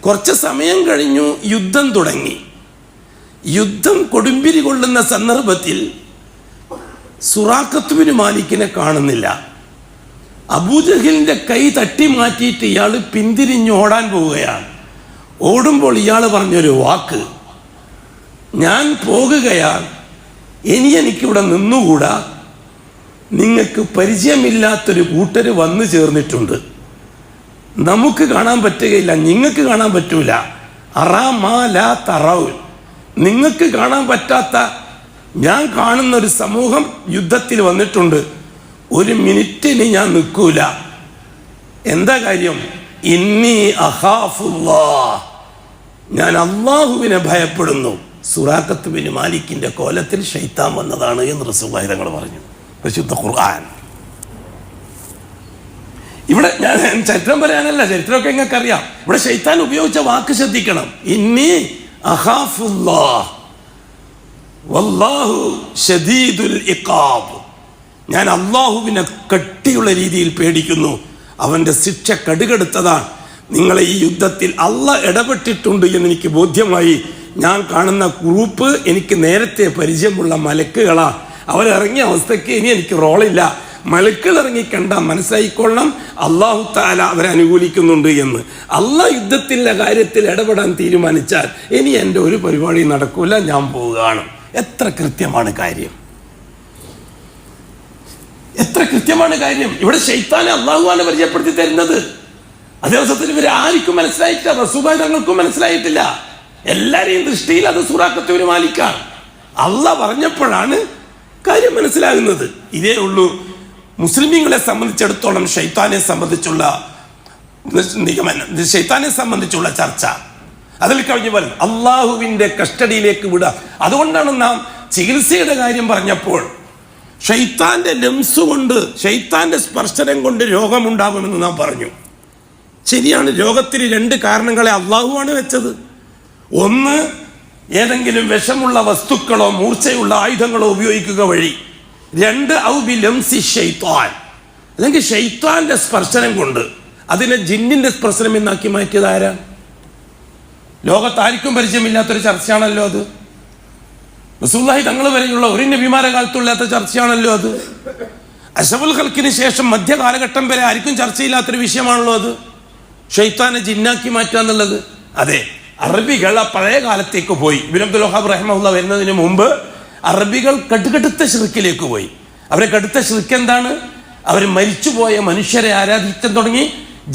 കുറച്ച് സമയം കഴിഞ്ഞു, യുദ്ധം തുടങ്ങി. യുദ്ധം കൊടുമ്പിരി കൊള്ളുന്ന സന്ദർഭത്തിൽ സുറാഖത്ത് ബിനു മാലിക്കിനെ കാണുന്നില്ല. അബൂജഹലിന്റെ കൈ തട്ടി മാറ്റിയിട്ട് ഇയാൾ പിന്തിരിഞ്ഞ് ഓടാൻ പോവുകയാണ്. ഓടുമ്പോൾ ഇയാൾ പറഞ്ഞൊരു വാക്ക്, ഞാൻ പോകുകയാണ്, ഇനി എനിക്കിവിടെ നിന്നുകൂടാ, നിങ്ങൾക്ക് പരിചയമില്ലാത്തൊരു കൂട്ടര് വന്നു ചേർന്നിട്ടുണ്ട്, നമുക്ക് കാണാൻ പറ്റുകയില്ല, നിങ്ങൾക്ക് കാണാൻ പറ്റൂല. അറാമാല തറവ്, നിങ്ങൾക്ക് കാണാൻ പറ്റാത്ത ഞാൻ കാണുന്ന ഒരു സമൂഹം യുദ്ധത്തിൽ വന്നിട്ടുണ്ട്, ഒരു മിനിറ്റിന് ഞാൻ നിൽക്കൂല. എന്താ കാര്യം? ഇന്നി അഖാഫുല്ലാഹ്, ഞാൻ അള്ളാഹുവിനെ ഭയപ്പെടുന്നു. സുറാഖത്ത് ബിനു മാലിക്കിന്റെ കോലത്തിൽ ശൈത്താൻ വന്നതാണ് എന്ന് റസൂലുള്ളാഹി തങ്ങൾ പറഞ്ഞു, പരിശുദ്ധ ഖുർആൻ. ഇവിടെ ഞാൻ ചരിത്രം പറയാനല്ല, ചരിത്രമൊക്കെ നിങ്ങൾക്ക് അറിയാം. ഇവിടെ ശൈത്താൻ ഉപയോഗിച്ച വാക്ക് ശ്രദ്ധിക്കണം, ഇന്നി അഖാഫുല്ലാഹ് വല്ലാഹു ശദീദുൽ ഇഖാബ്, ഞാൻ അള്ളാഹുവിനെ കട്ടിയുള്ള രീതിയിൽ പേടിക്കുന്നു, അവന്റെ ശിക്ഷ കടുകടുത്തതാണ്. നിങ്ങളെ ഈ യുദ്ധത്തിൽ അള്ളാഹ് ഇടപെട്ടിട്ടുണ്ട് എന്ന് എനിക്ക് ബോധ്യമായി. ഞാൻ കാണുന്ന ഗ്രൂപ്പ് എനിക്ക് നേരത്തെ പരിചയമുള്ള മലക്കുകളാണ്. അവരിറങ്ങിയ അവസ്ഥയ്ക്ക് ഇനി എനിക്ക് റോളില്ല. മലക്കുകൾ ഇറങ്ങിക്കണ്ട, മനസ്സിലായിക്കൊള്ളണം അള്ളാഹു തആല അവരെ അനുകൂലിക്കുന്നുണ്ട് എന്ന്. അള്ളാഹ് യുദ്ധത്തിൻ്റെ കാര്യത്തിൽ ഇടപെടാൻ തീരുമാനിച്ചാൽ ഇനി എൻ്റെ ഒരു പരിപാടി നടക്കൂല, ഞാൻ പോവുകയാണ്. എത്ര കൃത്യമാണ് കാര്യം, എത്ര കൃത്യമാണ് കാര്യം. ഇവിടെ ശൈത്താനെ അള്ളാഹുവാണ് പരിചയപ്പെടുത്തി തരുന്നത്. അതേ ദിവസത്തിൽ ഇവർ ആർക്കും മനസ്സിലായിട്ടില്ല, റസൂലുള്ളാഹി തങ്ങൾക്കും മനസ്സിലായിട്ടില്ല. എല്ലാരെയും ദൃഷ്ടിയിൽ അത് സുറാഖത്ത് ബിനു മാലിക്കാണ്. അള്ളാഹ് പറഞ്ഞപ്പോഴാണ് കാര്യം മനസ്സിലാകുന്നത്. ഇതേ ഉള്ളൂ മുസ്ലിമീങ്ങളെ സംബന്ധിച്ചിടത്തോളം ശൈത്താനെ സംബന്ധിച്ചുള്ള ചർച്ച. അതിൽ കഴിഞ്ഞ പോലെ അള്ളാഹുവിന്റെ കസ്റ്റഡിയിലേക്ക് വിടുക. അതുകൊണ്ടാണ് നാം ചികിത്സയുടെ കാര്യം പറഞ്ഞപ്പോൾ ഷൈത്താന്റെ ലംസ് കൊണ്ട്, ഷൈത്താന്റെ സ്പർശനം കൊണ്ട് രോഗമുണ്ടാകുമെന്ന് നാം പറഞ്ഞു. ശരിയാണ്, രോഗത്തിന് രണ്ട് കാരണങ്ങളെ അള്ളാഹുവാണ് വെച്ചത്. ഒന്ന്, ഏതെങ്കിലും വിഷമുള്ള വസ്തുക്കളോ മൂർച്ചയുള്ള ആയുധങ്ങളോ ഉപയോഗിക്കുക വഴി. രണ്ട്, ഔ ബി ലംസി ഷൈത്താൻ, അല്ലെങ്കിൽ ഷൈത്താന്റെ സ്പർശനം കൊണ്ട്. അതിനെ ജിന്നിന്റെ സ്പർശനം എന്നാക്കി മാറ്റിയത് ആരാ? ലോകത്താർക്കും പരിചയമില്ലാത്തൊരു ചർച്ചയാണല്ലോ അത്. റസൂലുള്ളാഹി തങ്ങൾ വരെയുള്ള ഒരു നബിമാരുടെ കാലത്തുള്ളാത്ത ചർച്ചയാണല്ലോ അത്. അഷ്റഫുൽ ഖൽക്കിന് ശേഷം മധ്യകാലഘട്ടം വരെ ആർക്കും ചർച്ചയില്ലാത്തൊരു വിഷയമാണല്ലോ അത്, ഷൈത്താനെ ജിന്നാക്കി മാറ്റുക എന്നുള്ളത്. അതെ, അറബികൾ ആ പഴയ കാലത്തേക്ക് പോയി. ഇബ്നു അബ്ദുൽ വഹാബ് റഹിമഹുല്ലാഹ് വരുന്നതിന് മുമ്പ് അറബികൾ കടുത്ത ശിർക്കിലേക്ക് പോയി. അവരെ കടുത്ത ശിർക്ക് എന്താണ്? അവർ മരിച്ചുപോയ മനുഷ്യരെ ആരാധിക്കാൻ തുടങ്ങി,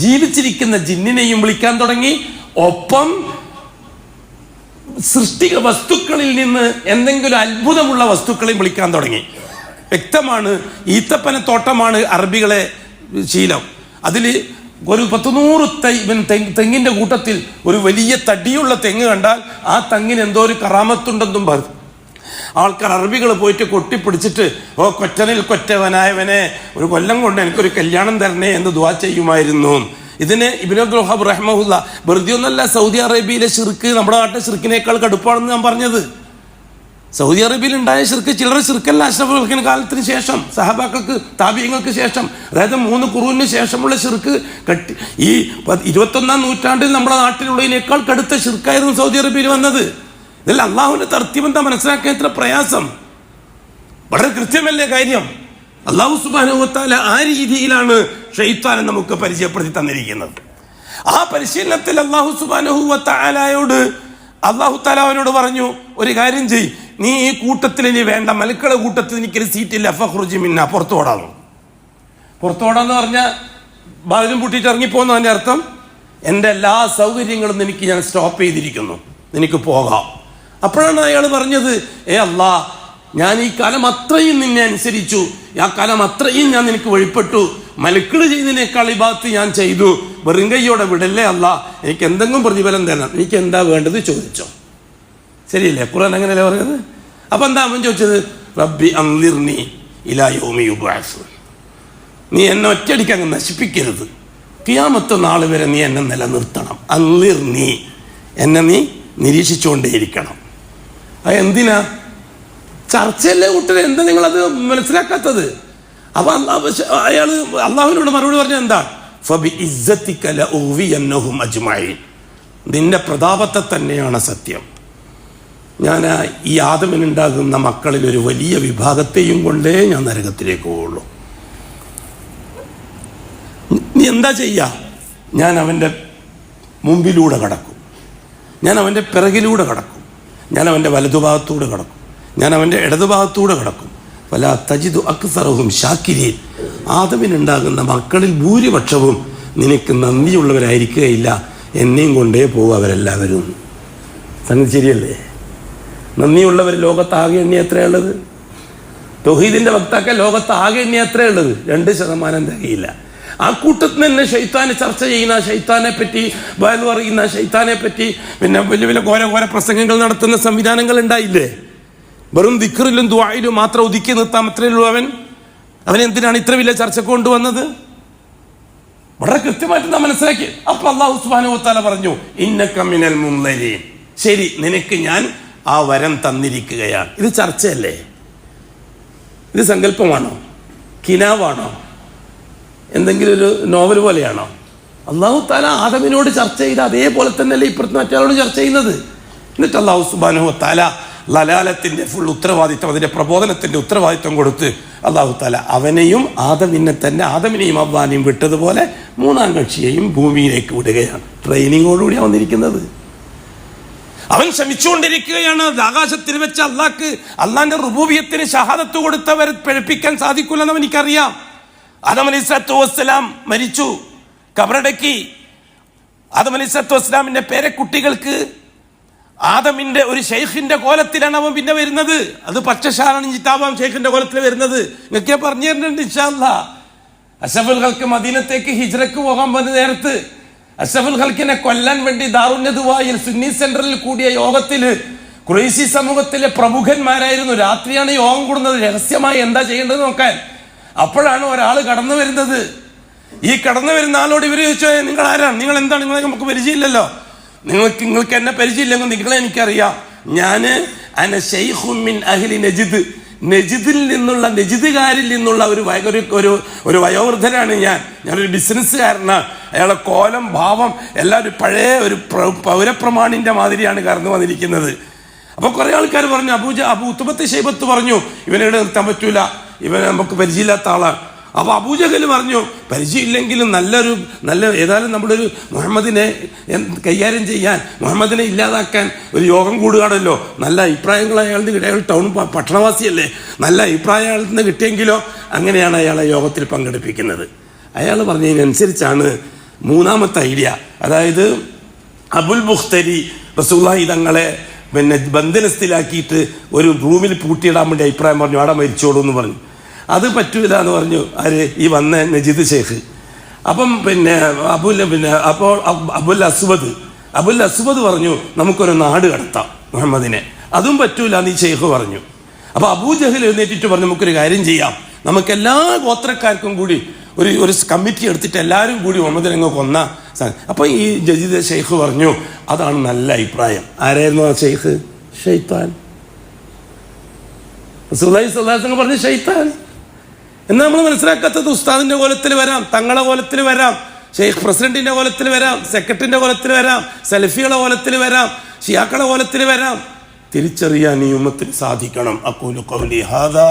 ജീവിച്ചിരിക്കുന്ന ജിന്നിനെയും വിളിക്കാൻ തുടങ്ങി, ഒപ്പം സൃഷ്ടി വസ്തുക്കളിൽ നിന്ന് എന്തെങ്കിലും അത്ഭുതമുള്ള വസ്തുക്കളെയും വിളിക്കാൻ തുടങ്ങി. വ്യക്തമാണ്, ഈത്തപ്പന തോട്ടമാണ് അറബികളെ ശീലം. അതിൽ ഒരു 100 തെങ്ങിന്റെ കൂട്ടത്തിൽ ഒരു വലിയ തടിയുള്ള തെങ്ങ് കണ്ടാൽ ആ തെങ്ങിന് എന്തോ ഒരു കറാമത്തുണ്ടെന്നും ആൾക്കാർ അറബികൾ പോയിട്ട് കൊട്ടിപ്പിടിച്ചിട്ട് ഓ കൊറ്റനിൽ കൊറ്റവനായവനെ ഒരു കൊല്ലം കൊണ്ട് എനിക്കൊരു കല്യാണം തരണേ എന്ന് ദുആ ചെയ്യുമായിരുന്നു. ഇതിന് ഇബ്നു അബ്ദുൽ വഹാബ് റഹ്മഹുല്ല വെറുതെ ഒന്നല്ല സൗദി അറേബ്യയിലെ ശിർക്ക് നമ്മുടെ നാട്ടിലെ ശിർക്കിനേക്കാൾ കടുപ്പാണെന്ന് ഞാൻ പറഞ്ഞത്. സൗദി അറേബ്യയിൽ ഉണ്ടായ ശിർക്ക് ചില്ലറ ശിർക്കല്ല. അഷ്റഫുൽ ഖൽഖിന് കാലത്തിന് ശേഷം സഹാബാക്കൾക്ക് താബിഈങ്ങൾക്ക് ശേഷം അതായത് 3 ഖുറൂനിന് ശേഷമുള്ള ശിർക്ക് ഈ 21-ാം നൂറ്റാണ്ടിൽ നമ്മുടെ നാട്ടിലുള്ളതിനേക്കാൾ കടുത്ത ശിർക്കായിരുന്നു സൗദി അറേബ്യയിൽ വന്നത്. ഇതിൽ അള്ളാഹുവിന്റെ തർത്തീബെന്താ മനസ്സിലാക്കാൻ ഇത്ര പ്രയാസം? വളരെ കൃത്യമല്ലേ കാര്യം? അള്ളാഹു സുബ്ഹാനഹു വ തആല ആ രീതിയിലാണ് ശൈത്താനെ നമുക്ക് പരിചയപ്പെടുത്തി തന്നിരിക്കുന്നത്. ആ പരിശീലനത്തിൽ അള്ളാഹു സുബ്ഹാനഹു വ തആലയോട് അള്ളാഹു തആല അവനോട് പറഞ്ഞു, ഒരു കാര്യം ചെയ്യ്, നീ ഈ കൂട്ടത്തിൽ ഇനി വേണ്ട, മലക്കളുടെ കൂട്ടത്തിൽ എനിക്കൊരു സീറ്റില്ല, ഫഖ്റുജി മിന്ന, പുറത്തോടാന്ന്. പുറത്തോടാന്ന് പറഞ്ഞാൽ ബാതിലും പൂട്ടിയിട്ട് ഇറങ്ങിപ്പോകുന്നു. അതിൻ്റെ അർത്ഥം എൻ്റെ എല്ലാ സൗകര്യങ്ങളും എനിക്ക് ഞാൻ സ്റ്റോപ്പ് ചെയ്തിരിക്കുന്നു, നിനക്ക് പോകാം. അപ്പോഴാണ് അയാൾ പറഞ്ഞത്, അല്ലാ, ഞാൻ ഈ കാലം അത്രയും നിന്നെ അനുസരിച്ചു, ആ കാലം അത്രയും ഞാൻ നിനക്ക് വഴിപ്പെട്ടു, മലക്കൾ ചെയ്തതിനേക്കാൾ ഇബാദത്ത് ഞാൻ ചെയ്തു, വെറും കയ്യോടെ വിടല്ലേ അല്ലാ, എനിക്ക് എന്തെങ്കിലും പ്രതിഫലം തരണം, എനിക്ക് എന്താ വേണ്ടത് ചോദിച്ചോ. ശരിയല്ലേ? ഖുർആൻ അങ്ങനെയല്ലേ പറഞ്ഞത്? അപ്പൊ എന്താ അവൻ ചോദിച്ചത്? റബ്ബി അൻളിർനി ഇലാ യൗമി യുബ്അസൂൻ, നീ എന്നെ ഒറ്റയടിക്ക് അങ്ങ് നശിപ്പിക്കരുത്, ഖിയാമത്ത് നാൾ വരെ നീ എന്നെ നിലനിർത്തണം. അൻളിർനി, എന്നെ നീ നിരീക്ഷിച്ചുകൊണ്ടേയിരിക്കണം. അത് എന്തിനാ? ചർച്ചയല്ലേ കൂട്ടരെ, എന്താ നിങ്ങളത് മനസ്സിലാക്കാത്തത്? അപ്പൊ അയാൾ അള്ളാഹുവിനോട് മറുപടി പറഞ്ഞത് എന്താ? ഫബി ഇസ്സതിക ലഉഗ്വിയന്നഹും അജ്മഈൻ, നിന്റെ പ്രതാപത്തെ തന്നെയാണ് സത്യം, ഞാൻ ഈ ആദമിനുണ്ടാകുന്ന മക്കളിൽ ഒരു വലിയ വിഭാഗത്തെയും കൊണ്ടേ ഞാൻ നരകത്തിലേക്ക് പോവുള്ളൂ. നീ എന്താ ചെയ്യുക? ഞാൻ അവൻ്റെ മുമ്പിലൂടെ കടക്കും, ഞാൻ അവൻ്റെ പിറകിലൂടെ കടക്കും, ഞാൻ അവൻ്റെ വലതുഭാഗത്തൂടെ കടക്കും, ഞാൻ അവൻ്റെ ഇടതുഭാഗത്തൂടെ കിടക്കും. വലാ തജിദു അക്സറഹും ശാക്കിരീൻ, ആദമിനുണ്ടാകുന്ന മക്കളിൽ ഭൂരിപക്ഷവും നിനക്ക് നന്ദിയുള്ളവരായിരിക്കുകയില്ല, എന്നെയും കൊണ്ടേ പോകും അവരെല്ലാവരും. സംഗതി ശരിയല്ലേ? നന്ദിയുള്ളവർ ലോകത്താകെ എണ്ണി എത്രയുള്ളത്? തൗഹീദിന്റെ വക്താക്കൾ ലോകത്താകെ എണ്ണി എത്രയുള്ളത്? 2% തികയില്ല. ആ കൂട്ടത്തിൽ തന്നെ ശൈത്താനെ ചർച്ച ചെയ്യുന്ന, ശൈത്താനെ പറ്റി വയൽ പറയുന്ന, ശൈത്താനെ പറ്റി പിന്നെ വലിയ വലിയ ഘോര പ്രസംഗങ്ങൾ നടത്തുന്ന സംവിധാനങ്ങൾ ഉണ്ടായില്ലേ? വെറും ദിക്റിലും ദുആയിലും മാത്രം ഒതുക്കി നിർത്താൻ അത്രയുള്ളൂ. അവനെന്തിനാണ് ഇത്ര വലിയ ചർച്ചക്ക് കൊണ്ടുവന്നത്? വളരെ കൃത്യമായിട്ട് നാം മനസ്സിലാക്കി. അപ്പൊ അല്ലാഹു സുബ്ഹാനഹു വ തആല പറഞ്ഞു, ഇന്നക മിനൽ മുൻദരീൻ, ശരി, നിനക്ക് ഞാൻ ആ വരം തന്നിരിക്കുകയാണ്. ഇത് ചർച്ചയല്ലേ? ഇത് സങ്കല്പമാണോ? കിനാവാണോ? എന്തെങ്കിലും ഒരു നോവൽ പോലെയാണോ? അല്ലാഹു തആല ആദമിനോട് ചർച്ച ചെയ്ത് അതേപോലെ തന്നെയല്ലേ ഇപ്പുറത്ത് മറ്റൊരാളോട് ചർച്ച ചെയ്യുന്നത്. എന്നിട്ട് അല്ലാഹു സുബ്ഹാനഹു വ തആല ലലാലത്തിന്റെ ഫുൾ ഉത്തരവാദിത്വം, അതിന്റെ പ്രബോധനത്തിന്റെ ഉത്തരവാദിത്വം കൊടുത്ത് അല്ലാഹു തആല അവനെയും ആദമിനെയും അവ്വാനെയും വിട്ടതുപോലെ 3-ാം കക്ഷിയെയും ഭൂമിയിലേക്ക് വിടുകയാണ്. ട്രെയിനിങ്ങോടുകൂടി വന്നിരിക്കുന്നത്. അവൻ ശ്രമിച്ചുകൊണ്ടിരിക്കുകയാണ്. ആകാശത്തിൽ വെച്ച് അള്ളാന്റെ റുബൂബിയത്തിന് ഷഹാദത്ത് കൊടുത്തവരെ പിഴപ്പിക്കാൻ സാധിക്കില്ലെന്ന് എനിക്കറിയാം. ആദം അലൈഹിസ്സലാത്തു വസ്സലാം മരിച്ചു, കബറടക്കി. ആദം അലൈഹിസ്സലാത്തു വസ്സലാമിന്റെ പേരക്കുട്ടികൾക്ക് ആദമിന്റെ ഒരു ഷെയ്ഖിന്റെ കോലത്തിലാണ് അവൻ പിന്നെ വരുന്നത്. അത് പക്ഷശാലാണ് ജിതാബാം ഷെയ്ഖിന്റെ കോലത്തിൽ വരുന്നത്. നിങ്ങൾക്ക് പറഞ്ഞു തരുന്നുണ്ട് ഇൻഷാ അല്ലാഹ്. അഷ്റഫുൽ ഖൽഖ് മദീനത്തേക്ക് ഹിജ്റക്ക് പോകാൻ വന്ന നേരത്ത് അഷ്റഫുൽ ഖൽഖിനെ കൊല്ലാൻ വേണ്ടി ദാറുന്നദുവായിൽ സുന്നി സെന്ററിൽ കൂടിയ യോഗത്തിൽ ഖുറൈശി സമൂഹത്തിലെ പ്രമുഖന്മാരായിരുന്നു. രാത്രിയാണ് യോഗം കൂടുന്നത്, രഹസ്യമായി എന്താ ചെയ്യേണ്ടത് നോക്കാൻ. അപ്പോഴാണ് ഒരാൾ കടന്നു വരുന്നത്. ഈ കടന്നു വരുന്ന ആളോട് ഇവർ ചോദിച്ചോ, നിങ്ങൾ ആരാണ്, നിങ്ങൾ എന്താണ്, നിങ്ങളെ നമുക്ക് പരിചയമില്ലല്ലോ, നിങ്ങൾക്ക് എന്നെ പരിചയമില്ലെങ്കിൽ നിങ്ങളെ എനിക്കറിയാം, ഞാന് അന ശൈഖുൻ മിൻ അഹ്ലി നജിദ്, നജിദിൽ നിന്നുള്ള, നജിദുകാരിൽ നിന്നുള്ള ഒരു വയോവൃദ്ധനാണ് ഞാനൊരു ബിസിനസ്സുകാരനാണ്. അയാളെ കോലം, ഭാവം എല്ലാം ഒരു പഴയ ഒരു പൗരപ്രമാണിന്റെ മാതിരിയാണ് കടന്നു വന്നിരിക്കുന്നത്. അപ്പൊ കുറെ ആൾക്കാർ പറഞ്ഞു, അബൂ ഉത്ബത്ത് ശൈബത്ത് പറഞ്ഞു, ഇവനെ നിർത്താൻ പറ്റൂല, ഇവനെ നമുക്ക് പരിചയമില്ലാത്ത ആളാണ്. അപ്പൊ അബൂജഹൽ പറഞ്ഞു, പരിചയമില്ലെങ്കിലും ഏതായാലും നമ്മുടെ ഒരു മുഹമ്മദിനെ കൈകാര്യം ചെയ്യാൻ, മുഹമ്മദിനെ ഇല്ലാതാക്കാൻ ഒരു യോഗം കൂടുകയാണല്ലോ, നല്ല അഭിപ്രായങ്ങൾ അയാൾ ടൗൺ പട്ടണവാസിയല്ലേ, നല്ല അഭിപ്രായം അയാളിൽ നിന്ന് കിട്ടിയെങ്കിലോ, അങ്ങനെയാണ് അയാളെ യോഗത്തിൽ പങ്കെടുപ്പിക്കുന്നത്. അയാൾ പറഞ്ഞതിനനുസരിച്ചാണ് 3-ാമത്തെ ഐഡിയ. അതായത് അബുൽ ബുഖ്തരി റസൂലുള്ളാഹി തങ്ങളെ പിന്നെ ബന്ധനസ്ഥിലാക്കിയിട്ട് ഒരു റൂമിൽ പൂട്ടിയിടാൻ വേണ്ടി അഭിപ്രായം പറഞ്ഞു, അവിടെ മരിച്ചോളൂ എന്ന് പറഞ്ഞു. അത് പറ്റൂല എന്ന് പറഞ്ഞു ഈ വന്ന നജീദ് ഷെയ്ഖ്. അപ്പം അപ്പോൾ അബുൽ അസ്വദ് പറഞ്ഞു, നമുക്കൊരു നാട് കടത്താം മുഹമ്മദിനെ. അതും പറ്റൂല എന്ന് ഈ ഷെയ്ഖ് പറഞ്ഞു. അപ്പോൾ അബൂജഹൽ എഴുന്നേറ്റിട്ട് പറഞ്ഞു, നമുക്കൊരു കാര്യം ചെയ്യാം, നമുക്ക് എല്ലാ ഗോത്രക്കാർക്കും കൂടി ഒരു കമ്മിറ്റി എടുത്തിട്ട് എല്ലാവരും കൂടി മുഹമ്മദ് നബിയെ കൊന്ന. അപ്പോൾ ഈ ജദീദ് ഷെയ്ഖ് പറഞ്ഞു, അതാണ് നല്ല അഭിപ്രായം. ആരായിരുന്നു ആ ഷെയ്ഖ്? ശൈത്താൻ. റസൂലുള്ളാഹി സ്വല്ലല്ലാഹു അലൈഹി വസല്ലം പറഞ്ഞു ശൈത്താൻ. എന്നാൽ നമ്മൾ മനസ്സിലാക്കാത്തത്, ഉസ്താദിന്റെ കോലത്തിൽ വരാം, തങ്ങളെ കോലത്തിൽ വരാം, ഷെയ്ഖ് പ്രസിഡന്റിന്റെ കോലത്തിൽ വരാം, സെക്രട്ടറിന്റെ കോലത്തിൽ വരാം, സലഫിയുടെ കോലത്തിൽ വരാം, ഷിയാക്കളുടെ കോലത്തിൽ വരാം. തിരിച്ചറിയാൻ ഈ ഉമ്മത്തിന് സാധിക്കണം. അഖൂലു ഖൗലി ഹാദാ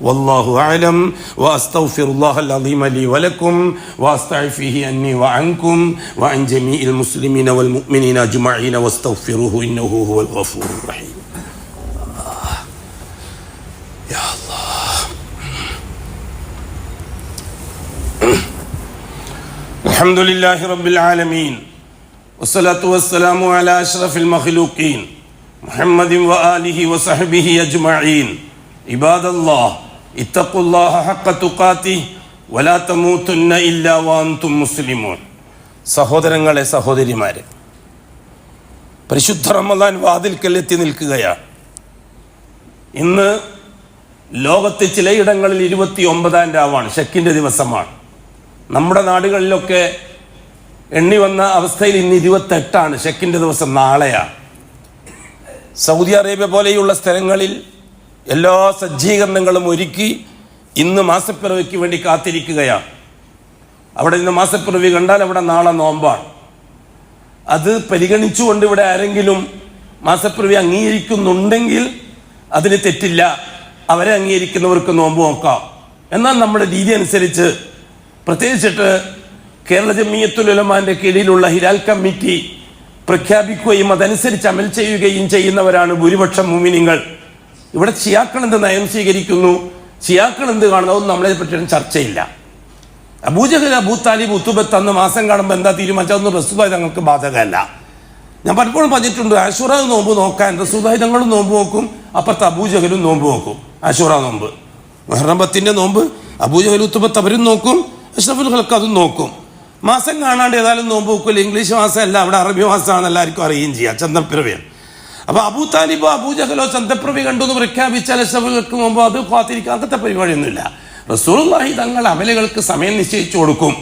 വല്ലാഹു അഅലം വഅസ്തഗ്ഫിറുല്ലാഹൽ അളീമ ലീ വലക്കും വഅസ്തഗ്ഫിഹി അന്നി വഅൻകും വഅൻ ജമീഇൽ മുസ്ലിമീന വൽ മുഅ്മിനീന അജ്മഈന വസ്തഗ്ഫിറുഹു ഇന്നഹു ഹുവൽ ഗഫൂറുർ റഹീം. യാ അല്ലാഹ്. അൽഹംദുലില്ലാഹി റബ്ബിൽ ആലമീൻ വസ്സലാത്തു വസ്സലാമു അലാ അഷ്റഫിൽ മഖ്ലൂഖീൻ മുഹമ്മദിൻ വആലിഹി വസഹ്ബിഹി അജ്മഈൻ. ഇബാദല്ലാഹ് ഇത്തഖുല്ലാഹ ഹഖ്ക തുഖാതിഹി വലാ തമൂതുന്ന ഇല്ലാ വഅൻതും മുസ്ലിമൂൻ. സഹോദരങ്ങളെ, സഹോദരിമാരെ, പരിശുദ്ധ റമദാൻ വാതിൽക്കൽ എത്തി നിൽക്കുകയാണ്. ഇന്ന് ലോകത്തെ ചിലയിടങ്ങളിൽ 29-ാം രാവാണ്, ശക്കിൻ്റെ ദിവസമാണ്. നമ്മുടെ നാടുകളിലൊക്കെ എണ്ണി വന്ന അവസ്ഥയിൽ ഇന്ന് 28ആണ്, ശക്കിൻ്റെ ദിവസം നാളെയാണ്. സൗദി അറേബ്യ പോലെയുള്ള സ്ഥലങ്ങളിൽ എല്ലാ സജ്ജീകരണങ്ങളും ഒരുക്കി ഇന്ന് മാസപ്പിറവിക്ക് വേണ്ടി കാത്തിരിക്കുകയാണ്. അവിടെ ഇന്ന് മാസപ്പിറവി കണ്ടാൽ അവിടെ നാളെ നോമ്പാണ്. അത് പരിഗണിച്ചുകൊണ്ട് ഇവിടെ ആരെങ്കിലും മാസപ്പിറവി അംഗീകരിക്കുന്നുണ്ടെങ്കിൽ അതിന് തെറ്റില്ല, അവരെ അംഗീകരിക്കുന്നവർക്ക് നോമ്പ് നോക്കാം. എന്നാൽ നമ്മുടെ രീതി അനുസരിച്ച്, പ്രത്യേകിച്ചിട്ട് കേരള ജമിയത്തുൽ ഉലമാന്റെ കീഴിലുള്ള ഹിലാൽ കമ്മിറ്റി പ്രഖ്യാപിക്കുകയും അതനുസരിച്ച് അമൽ ചെയ്യുകയും ചെയ്യുന്നവരാണ് ഭൂരിപക്ഷം മുഅ്മിനീങ്ങൾ. ഇവിടെ ഷിയാക്കൾ എന്ത് നയം സ്വീകരിക്കുന്നു, ഷിയാക്കൾ എന്ത് കാണുന്നു, അതൊന്നും നമ്മളെ പറ്റിയും ചർച്ചയില്ല. അബൂജഹൽ, അബൂ താലിബ്, ഉത്തുബത്ത് അന്ന് മാസം കാണുമ്പോൾ എന്താ തീരുമാനിച്ചത്, അതൊന്നും റസൂലുള്ളാഹി തങ്ങൾക്ക് ബാധകമല്ല. ഞാൻ പലപ്പോഴും പറഞ്ഞിട്ടുണ്ട്, ആശൂറ നോമ്പ് നോക്കാൻ റസൂലുള്ളാഹി തങ്ങളും നോമ്പ് നോക്കും, അപ്പുറത്ത് അബൂജഹലും നോമ്പ് നോക്കും. ആശൂറ നോമ്പ്, മുഹറം 10-ന്റെ നോമ്പ് അബൂജഹൽ, ഉത്തുബത്ത് അവരും നോക്കും, അഷ്റഫുൽ ഖൽഖ് അതും നോക്കും. മാസം കാണാണ്ട് ഏതായാലും നോമ്പ് നോക്കില്ല. ഇംഗ്ലീഷ് മാസമല്ല, അവിടെ അറബി മാസമാണെന്ന് എല്ലാവർക്കും അറിയുകയും ചെയ്യാം, ചന്തപ്പിറവിയാണ്. അപ്പോൾ അബൂ താലിബോ അബൂജഹലോ ചന്തപ്പിറവി കണ്ടു എന്ന് പ്രഖ്യാപിച്ചാൽ അഷ്റഫുൽ ഖൽഖ് നോമ്പോ അത് കാത്തിരിക്കുക, അങ്ങനത്തെ പരിപാടിയൊന്നുമില്ല. റസൂലുള്ളാഹി തങ്ങൾ അമലുകൾക്ക് സമയം നിശ്ചയിച്ചു കൊടുക്കും,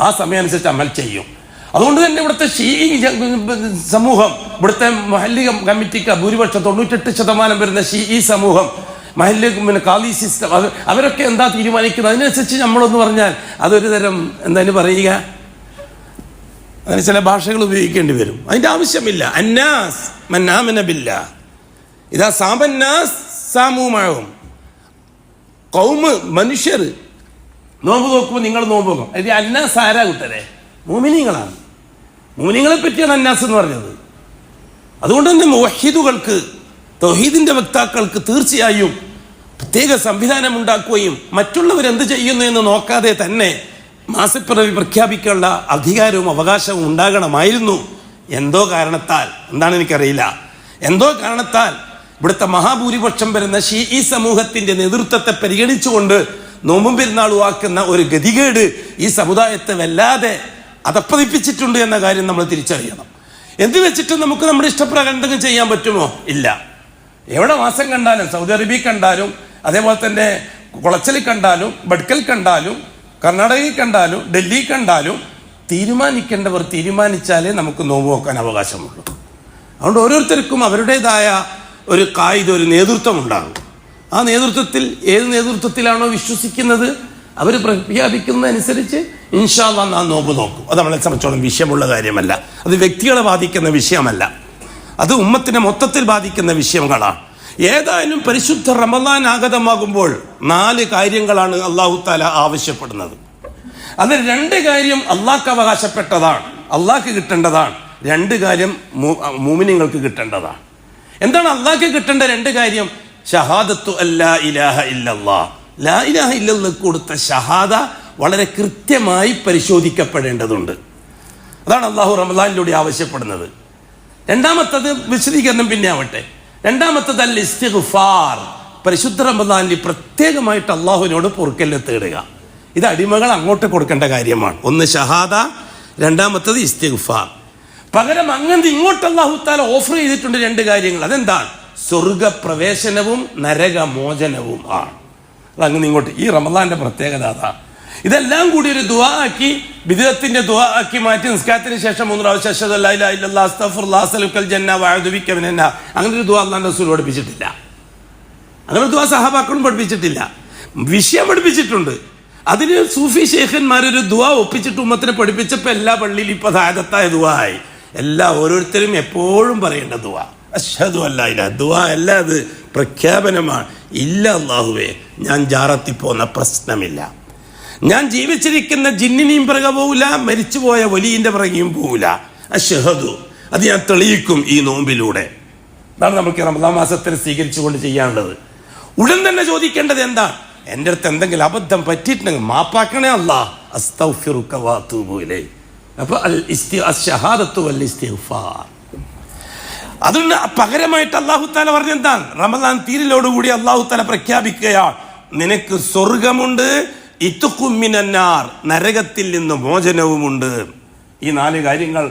ആ സമയം അനുസരിച്ച് അമൽ ചെയ്യും. അതുകൊണ്ട് തന്നെ ഇവിടുത്തെ ഷീഈ സമൂഹം, ഇവിടുത്തെ മഹല്ലി കമ്മിറ്റിക്ക് ഭൂരിപക്ഷം 98% വരുന്ന ഷീഈ സമൂഹം, മഹല്ലി ഖാദി സിസ്റ്റം, അവരൊക്കെ എന്താ തീരുമാനിക്കുന്നത് അതിനനുസരിച്ച് നമ്മളൊന്ന് പറഞ്ഞാൽ അതൊരു തരം എന്തായാലും പറയുക, അതിന് ചില ഭാഷകൾ ഉപയോഗിക്കേണ്ടി വരും. അതിൻ്റെ ആവശ്യമില്ല. അന്നാസ് മൻ ആമന ബില്ലാഹ് ഇദാ സാമന്നാസ് സാമൂ മഅഹും. ഖൗമ്, മനുഷ്യർ നോമ്പ് നോക്കുമ്പോൾ നിങ്ങൾ നോമ്പ് നോക്കും. ഇത് അന്നാസ് ആരാ കൂട്ടരെ? മുഅ്മിനീങ്ങളാണ്. മുഅ്മിനീങ്ങളെ പറ്റിയാണ് അന്നാസ് എന്ന് പറഞ്ഞത്. അതുകൊണ്ട് തന്നെ മുവഹിദുകൾക്ക്, തൗഹീദിന്റെ വക്താക്കൾക്ക് തീർച്ചയായും പ്രത്യേക സംവിധാനം ഉണ്ടാക്കുകയും മറ്റുള്ളവരെന്ത് ചെയ്യുന്നു എന്ന് നോക്കാതെ തന്നെ മാസപ്പിറവി പ്രഖ്യാപിക്കാനുള്ള അധികാരവും അവകാശവും ഉണ്ടാകണമായിരുന്നു. എന്തോ കാരണത്താൽ, എന്താണ് എനിക്കറിയില്ല, എന്തോ കാരണത്താൽ ഇവിടുത്തെ മഹാഭൂരിപക്ഷം വരുന്ന ഷീഈ സമൂഹത്തിന്റെ നേതൃത്വത്തെ പരിഗണിച്ചുകൊണ്ട് നോമ്പും പെരുന്നാളും ആക്കുന്ന ഒരു ഗതികേട് ഈ സമുദായത്തെ വല്ലാതെ അതപ്പതിപ്പിച്ചിട്ടുണ്ട് എന്ന കാര്യം നമ്മൾ തിരിച്ചറിയണം. എന്ത് വെച്ചിട്ട് നമുക്ക് നമ്മുടെ ഇഷ്ടപ്രകാരം എന്തെങ്കിലും ചെയ്യാൻ പറ്റുമോ? ഇല്ല. എവിടെ മാസം കണ്ടാലും, സൗദി അറേബ്യ കണ്ടാലും, അതേപോലെ തന്നെ കുളച്ചലിൽ കണ്ടാലും, ബഡ്കൽ കണ്ടാലും, കർണാടകയിൽ കണ്ടാലും, ഡൽഹി കണ്ടാലും, തീരുമാനിക്കേണ്ടവർ തീരുമാനിച്ചാലേ നമുക്ക് നോമ്പ് നോക്കാൻ അവകാശമുള്ളൂ. അതുകൊണ്ട് ഓരോരുത്തർക്കും അവരുടേതായ ഒരു കായിക, ഒരു നേതൃത്വം ഉണ്ടാകും. ആ നേതൃത്വത്തിൽ, ഏത് നേതൃത്വത്തിലാണോ വിശ്വസിക്കുന്നത് അവർ പ്രഖ്യാപിക്കുന്നതനുസരിച്ച് ഇൻഷാ അല്ലാഹ് നാം നോമ്പ് നോക്കും. അത് നമ്മളെ സംബന്ധിച്ചോളം വിഷയമുള്ള കാര്യമല്ല. അത് വ്യക്തികളെ ബാധിക്കുന്ന വിഷയമല്ല, അത് ഉമ്മത്തിനെ മൊത്തത്തിൽ ബാധിക്കുന്ന വിഷയങ്ങളാണ്. ഏതായാലും പരിശുദ്ധ റമദാൻ ആഗതമാകുമ്പോൾ 4 കാര്യങ്ങളാണ് അല്ലാഹു തആല ആവശ്യപ്പെടുന്നത്. അതിൽ 2 കാര്യം അള്ളാഹ്ക്ക് അവകാശപ്പെട്ടതാണ്, അള്ളാഹ്ക്ക് കിട്ടേണ്ടതാണ്. 2 കാര്യം മുഅ്മിനീങ്ങൾക്ക് കിട്ടേണ്ടതാണ്. എന്താണ് അള്ളാഹ്ക്ക് കിട്ടേണ്ട 2 കാര്യം? ഷഹാദത്തു അല്ലാ ഇലാഹ ഇല്ലല്ലാഹ്. ലാ ഇലാഹ ഇല്ലല്ലാഹ് കൊടുത്ത ഷഹാദ വളരെ കൃത്യമായി പരിശോധിക്കപ്പെടേണ്ടതുണ്ട്. അതാണ് അള്ളാഹു റമദാനിലൂടെ ആവശ്യപ്പെടുന്നത്. രണ്ടാമത്തത് വിശദീകരണം പിന്നെ ആവട്ടെ. രണ്ടാമത്തത് അൽ ഇസ്തിഗ്ഫാർ. പരിശുദ്ധ റമദാനിൽ പ്രത്യേകമായിട്ട് അള്ളാഹുവിനോട് പൊറുക്കലിനെ തേടുക. ഇത് അടിമകൾ അങ്ങോട്ട് കൊടുക്കേണ്ട കാര്യമാണ്. ഒന്ന് ഷഹാദ, രണ്ടാമത്തത് ഇസ്തിഗ്ഫാർ. പകരം അങ്ങനത്തെ ഇങ്ങോട്ട് അല്ലാഹു തആല ഓഫർ ചെയ്തിട്ടുണ്ട് 2 കാര്യങ്ങൾ. അതെന്താണ്? സ്വർഗപ്രവേശനവും നരകമോചനവും ആണ്. അതങ്ങനെ ഇങ്ങോട്ട് ഈ റമദാന്റെ പ്രത്യേകത അതാ. ഇതെല്ലാം കൂടി ഒരു ദുആ ആക്കി, ബിദ്അത്തിന്റെ ദുആ ആക്കി മാറ്റി നിസ്കാരത്തിന് ശേഷം 3 പ്രാവശ്യം അശ്ഹദു അല്ലാ ഇലാഹ ഇല്ലല്ലാഹ് അസ്തഗ്ഫിറുല്ലാഹ് അസ്അലുക്കൽ ജന്ന വഅഊദു ബിക മിനന്നാർ, അങ്ങനെ ഒരു ദുആ അല്ലാഹുവിന്റെ റസൂൽ പഠിപ്പിച്ചിട്ടില്ല. അങ്ങനെ ഒരു ദുആ സഹാബാക്കളും പഠിപ്പിച്ചിട്ടില്ല. വിഷയം പഠിപ്പിച്ചിട്ടുണ്ട്. അതിന് സൂഫി ശൈഖന്മാരൊരു ദുആ ഒപ്പിച്ചിട്ട് ഉമ്മത്തിനെ പഠിപ്പിച്ചപ്പോൾ എല്ലാ പള്ളിയിലും ഇപ്പൊ ദായത്തായ ദുആ ആയി. ഓരോരുത്തരും എപ്പോഴും പറയേണ്ട ദുആ അശ്ഹദു അല്ലാ ഇലാഹ. ദുആ അല്ല, അത് പ്രഖ്യാപനമാണ്. ഇല്ല അല്ലാഹുവേ, ഞാൻ ജാറത്തിൽ പോകുന്ന പ്രശ്നമില്ല, ഞാൻ ജീവിച്ചിരിക്കുന്ന ജിന്നിനെയും പിറകെ പോവില്ല, മരിച്ചുപോയ വലിയന്റെ പിറകെയും പോവില്ല. അശ്ഹദു, അത് ഞാൻ തെളിയിക്കും ഈ നോമ്പിലൂടെ. അതാണ് നമുക്ക് റമദാൻ മാസത്തിൽ സ്വീകരിച്ചുകൊണ്ട് ചെയ്യാനുള്ളത്. ഉടൻ തന്നെ ചോദിക്കേണ്ടത് എന്താ? എൻ്റെ അടുത്ത് എന്തെങ്കിലും അബദ്ധം പറ്റിയിട്ടുണ്ടെങ്കിൽ മാപ്പാക്കണേ അല്ലാ, അസ്തഗ്ഫിറുക വഅതൂബു ഇലൈഹി. അപ്പൊ അശ്ശഹാദത്തു വൽ ഇസ്തിഗ്ഫാർ, അതിന് പകരമായിട്ട് അല്ലാഹു തആല പറഞ്ഞെന്താണ്? റമദാൻ തീരലോടുകൂടി അല്ലാഹു തആല പ്രഖ്യാപിക്കുകയാണ്, നിനക്ക് സ്വർഗമുണ്ട്, ഇത്ഖും മിനന്നാർ, നരകത്തിൽ നിന്ന് മോചനവുമുണ്ട്. ഈ 4 കാര്യങ്ങൾ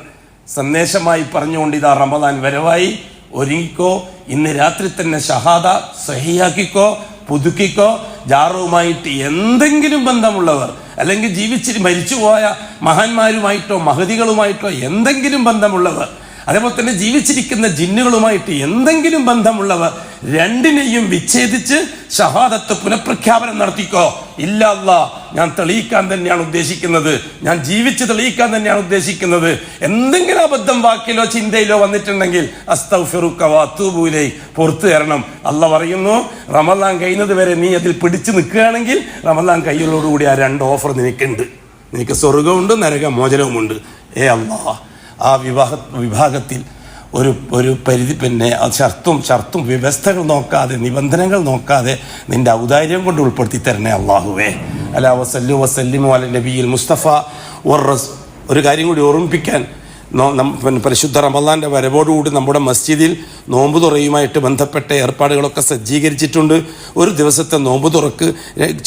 സന്ദേശമായി പറഞ്ഞുകൊണ്ട് ഇതാ റമദാൻ വരവായി. ഒരുങ്ങിക്കോ, ഇന്ന് രാത്രി തന്നെ ഷഹാദ സഹിയാക്കിക്കോ, പുതുക്കിക്കോ. ജാറുമായിട്ട് എന്തെങ്കിലും ബന്ധമുള്ളവർ, അല്ലെങ്കിൽ ജീവിച്ചിട്ട് മരിച്ചുപോയ മഹാന്മാരുമായിട്ടോ മഹദികളുമായിട്ടോ എന്തെങ്കിലും ബന്ധമുള്ളവർ, അതേപോലെ തന്നെ ജീവിച്ചിരിക്കുന്ന ജിന്നുകളുമായിട്ട് എന്തെങ്കിലും ബന്ധമുള്ളവർ, രണ്ടിനെയും വിച്ഛേദിച്ച് ഷഹാദത്ത് പുനഃപ്രഖ്യാപനം നടത്തിക്കോ. ഇല്ല അല്ലാ, ഞാൻ തെളിയിക്കാൻ തന്നെയാണ് ഉദ്ദേശിക്കുന്നത്, ഞാൻ ജീവിച്ച് തെളിയിക്കാൻ തന്നെയാണ് ഉദ്ദേശിക്കുന്നത്. എന്തെങ്കിലും അബദ്ധം വാക്കിലോ ചിന്തയിലോ വന്നിട്ടുണ്ടെങ്കിൽ അസ്തഗ്ഫിറുക വഅതൂബു ഇലൈഹി, പുറത്തു തരണം. അല്ലാഹ് പറയുന്നു, റമദാൻ കഴിയുന്നത് വരെ നീ അതിൽ പിടിച്ചു നിൽക്കുകയാണെങ്കിൽ റമദാൻ കയ്യിലോടുകൂടി ആ 2 ഓഫർ നിനക്കുണ്ട്. നിനക്ക് സ്വർഗമുണ്ട്, നരകമോചനവുമുണ്ട്. അല്ലാഹ്, ആ വിഭാഗത്തിൽ ഒരു പരിധി, പിന്നെ ഷർത്തും വ്യവസ്ഥകൾ നോക്കാതെ, നിബന്ധനകൾ നോക്കാതെ നിന്റെ ഔദാര്യം കൊണ്ട് ഉൾപ്പെടുത്തി തരണേ അല്ലാഹുവേ. അലാ വസല്ലു വസല്ലിമു അല നബിയിൽ മുസ്തഫ. ഒരു കാര്യം കൂടി ഓർമ്മിപ്പിക്കാൻ, പരിശുദ്ധ റമദാന്റെ വരവോടുകൂടി നമ്മുടെ മസ്ജിദിൽ നോമ്പ് തുറയുമായിട്ട് ബന്ധപ്പെട്ട ഏർപ്പാടുകളൊക്കെ സജ്ജീകരിച്ചിട്ടുണ്ട്. ഒരു ദിവസത്തെ നോമ്പ് തുറക്ക്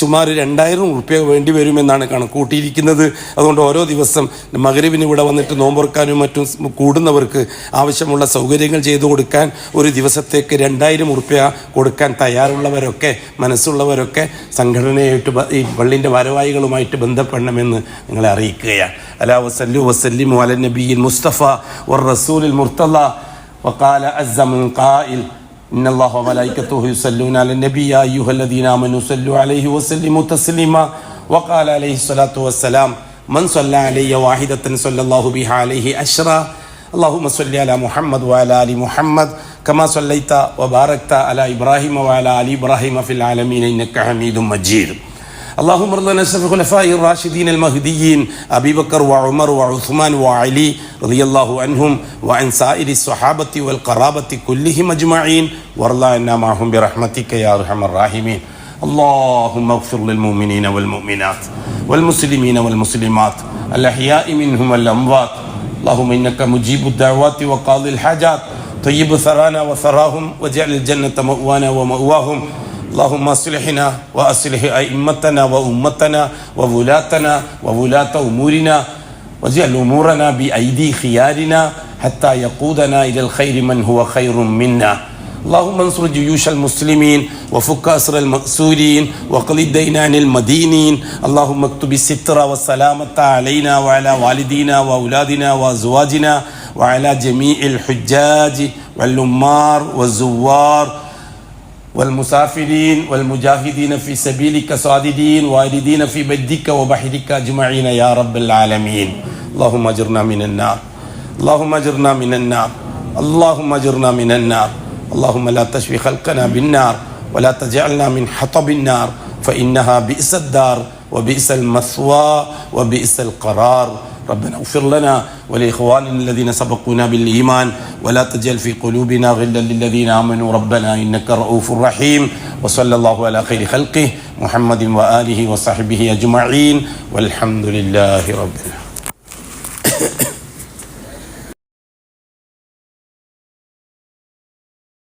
സുമാർ 2000 ഉറുപ്യ വേണ്ടി വരുമെന്നാണ് കണക്കൂട്ടിയിരിക്കുന്നത്. അതുകൊണ്ട് ഓരോ ദിവസം മഗ്‌രിബിന് ഇവിടെ വന്നിട്ട് നോമ്പ് തുറക്കാനും മറ്റും കൂടുന്നവർക്ക് ആവശ്യമുള്ള സൗകര്യങ്ങൾ ചെയ്തു കൊടുക്കാൻ ഒരു ദിവസത്തേക്ക് 2000 ഉറുപ്യ കൊടുക്കാൻ തയ്യാറുള്ളവരൊക്കെ, മനസ്സുള്ളവരൊക്കെ സംഘടനയായിട്ട് ഈ പള്ളിൻ്റെ ഭാരവാഹികളുമായിട്ട് ബന്ധപ്പെടണമെന്ന് നിങ്ങളെ അറിയിക്കുകയാണ്. അലാ വസല്ലു വസല്ലിമു അല നബിയിൽ മുസ്തഫ വറസൂലിൽ മുർത്തള. وقال عز من قائل إن الله وملائكته يصلون على النبي يا أيها الذين آمنوا صلوا عليه وسلموا تسليما. وقال عليه الصلاة والسلام من صلى علي واحدة صلى الله بها عليه 10. اللهم صل على محمد وعلى آل محمد كما صليت وباركت على إبراهيم وعلى آل إبراهيم في العالمين إنك حميد مجيد. اللهم ارض عن الخلفاء الراشدين المهديين أبي بكر وعمر وعثمان وعلي رضي الله عنهم وعن سائر الصحابة والقرابة كلهم أجمعين وارض عنا معهم برحمتك يا أرحم الراحمين. اللهم اغفر للمؤمنين والمؤمنات والمسلمين والمسلمات الأحياء منهم والأموات. اللهم إنك مجيب الدعوات وقاضي الحاجات، طيب ثرانا وثراهم واجعل الجنة مأوانا ومأواهم. اللهم اصلحنا واصلح ائمتنا وامتنا وولاتنا وولاة امورنا واجعل امورنا بايدي خيارنا حتى يقودنا الى الخير من هو خير منا. اللهم انصر جيوش المسلمين وفك اسر المأسورين واقض الدين عن المدينين. اللهم اكتب الستر والسلامة علينا وعلى والدينا واولادنا وازواجنا وعلى جميع الحجاج والعمار والزوار والمسافرين والمجاهدين في سبيلك صاددين والدين في بدك وبحرك أجمعين يا رب العالمين. اللهم أجرنا من النار، اللهم أجرنا من النار، اللهم أجرنا من النار. اللهم لا تشفي خلقنا بالنار ولا تجعلنا من حطب النار فإنها بئس الدار وبئس المثوى وبئس القرار. ربنا اغفر لنا ولإخواننا الذين سبقونا بالإيمان ولا تجعل في قلوبنا غلا للذين آمنوا ربنا إنك رؤوف رحيم. وصلى الله على خير خلقه محمد وآله وصحبه أجمعين والحمد لله رب العالمين.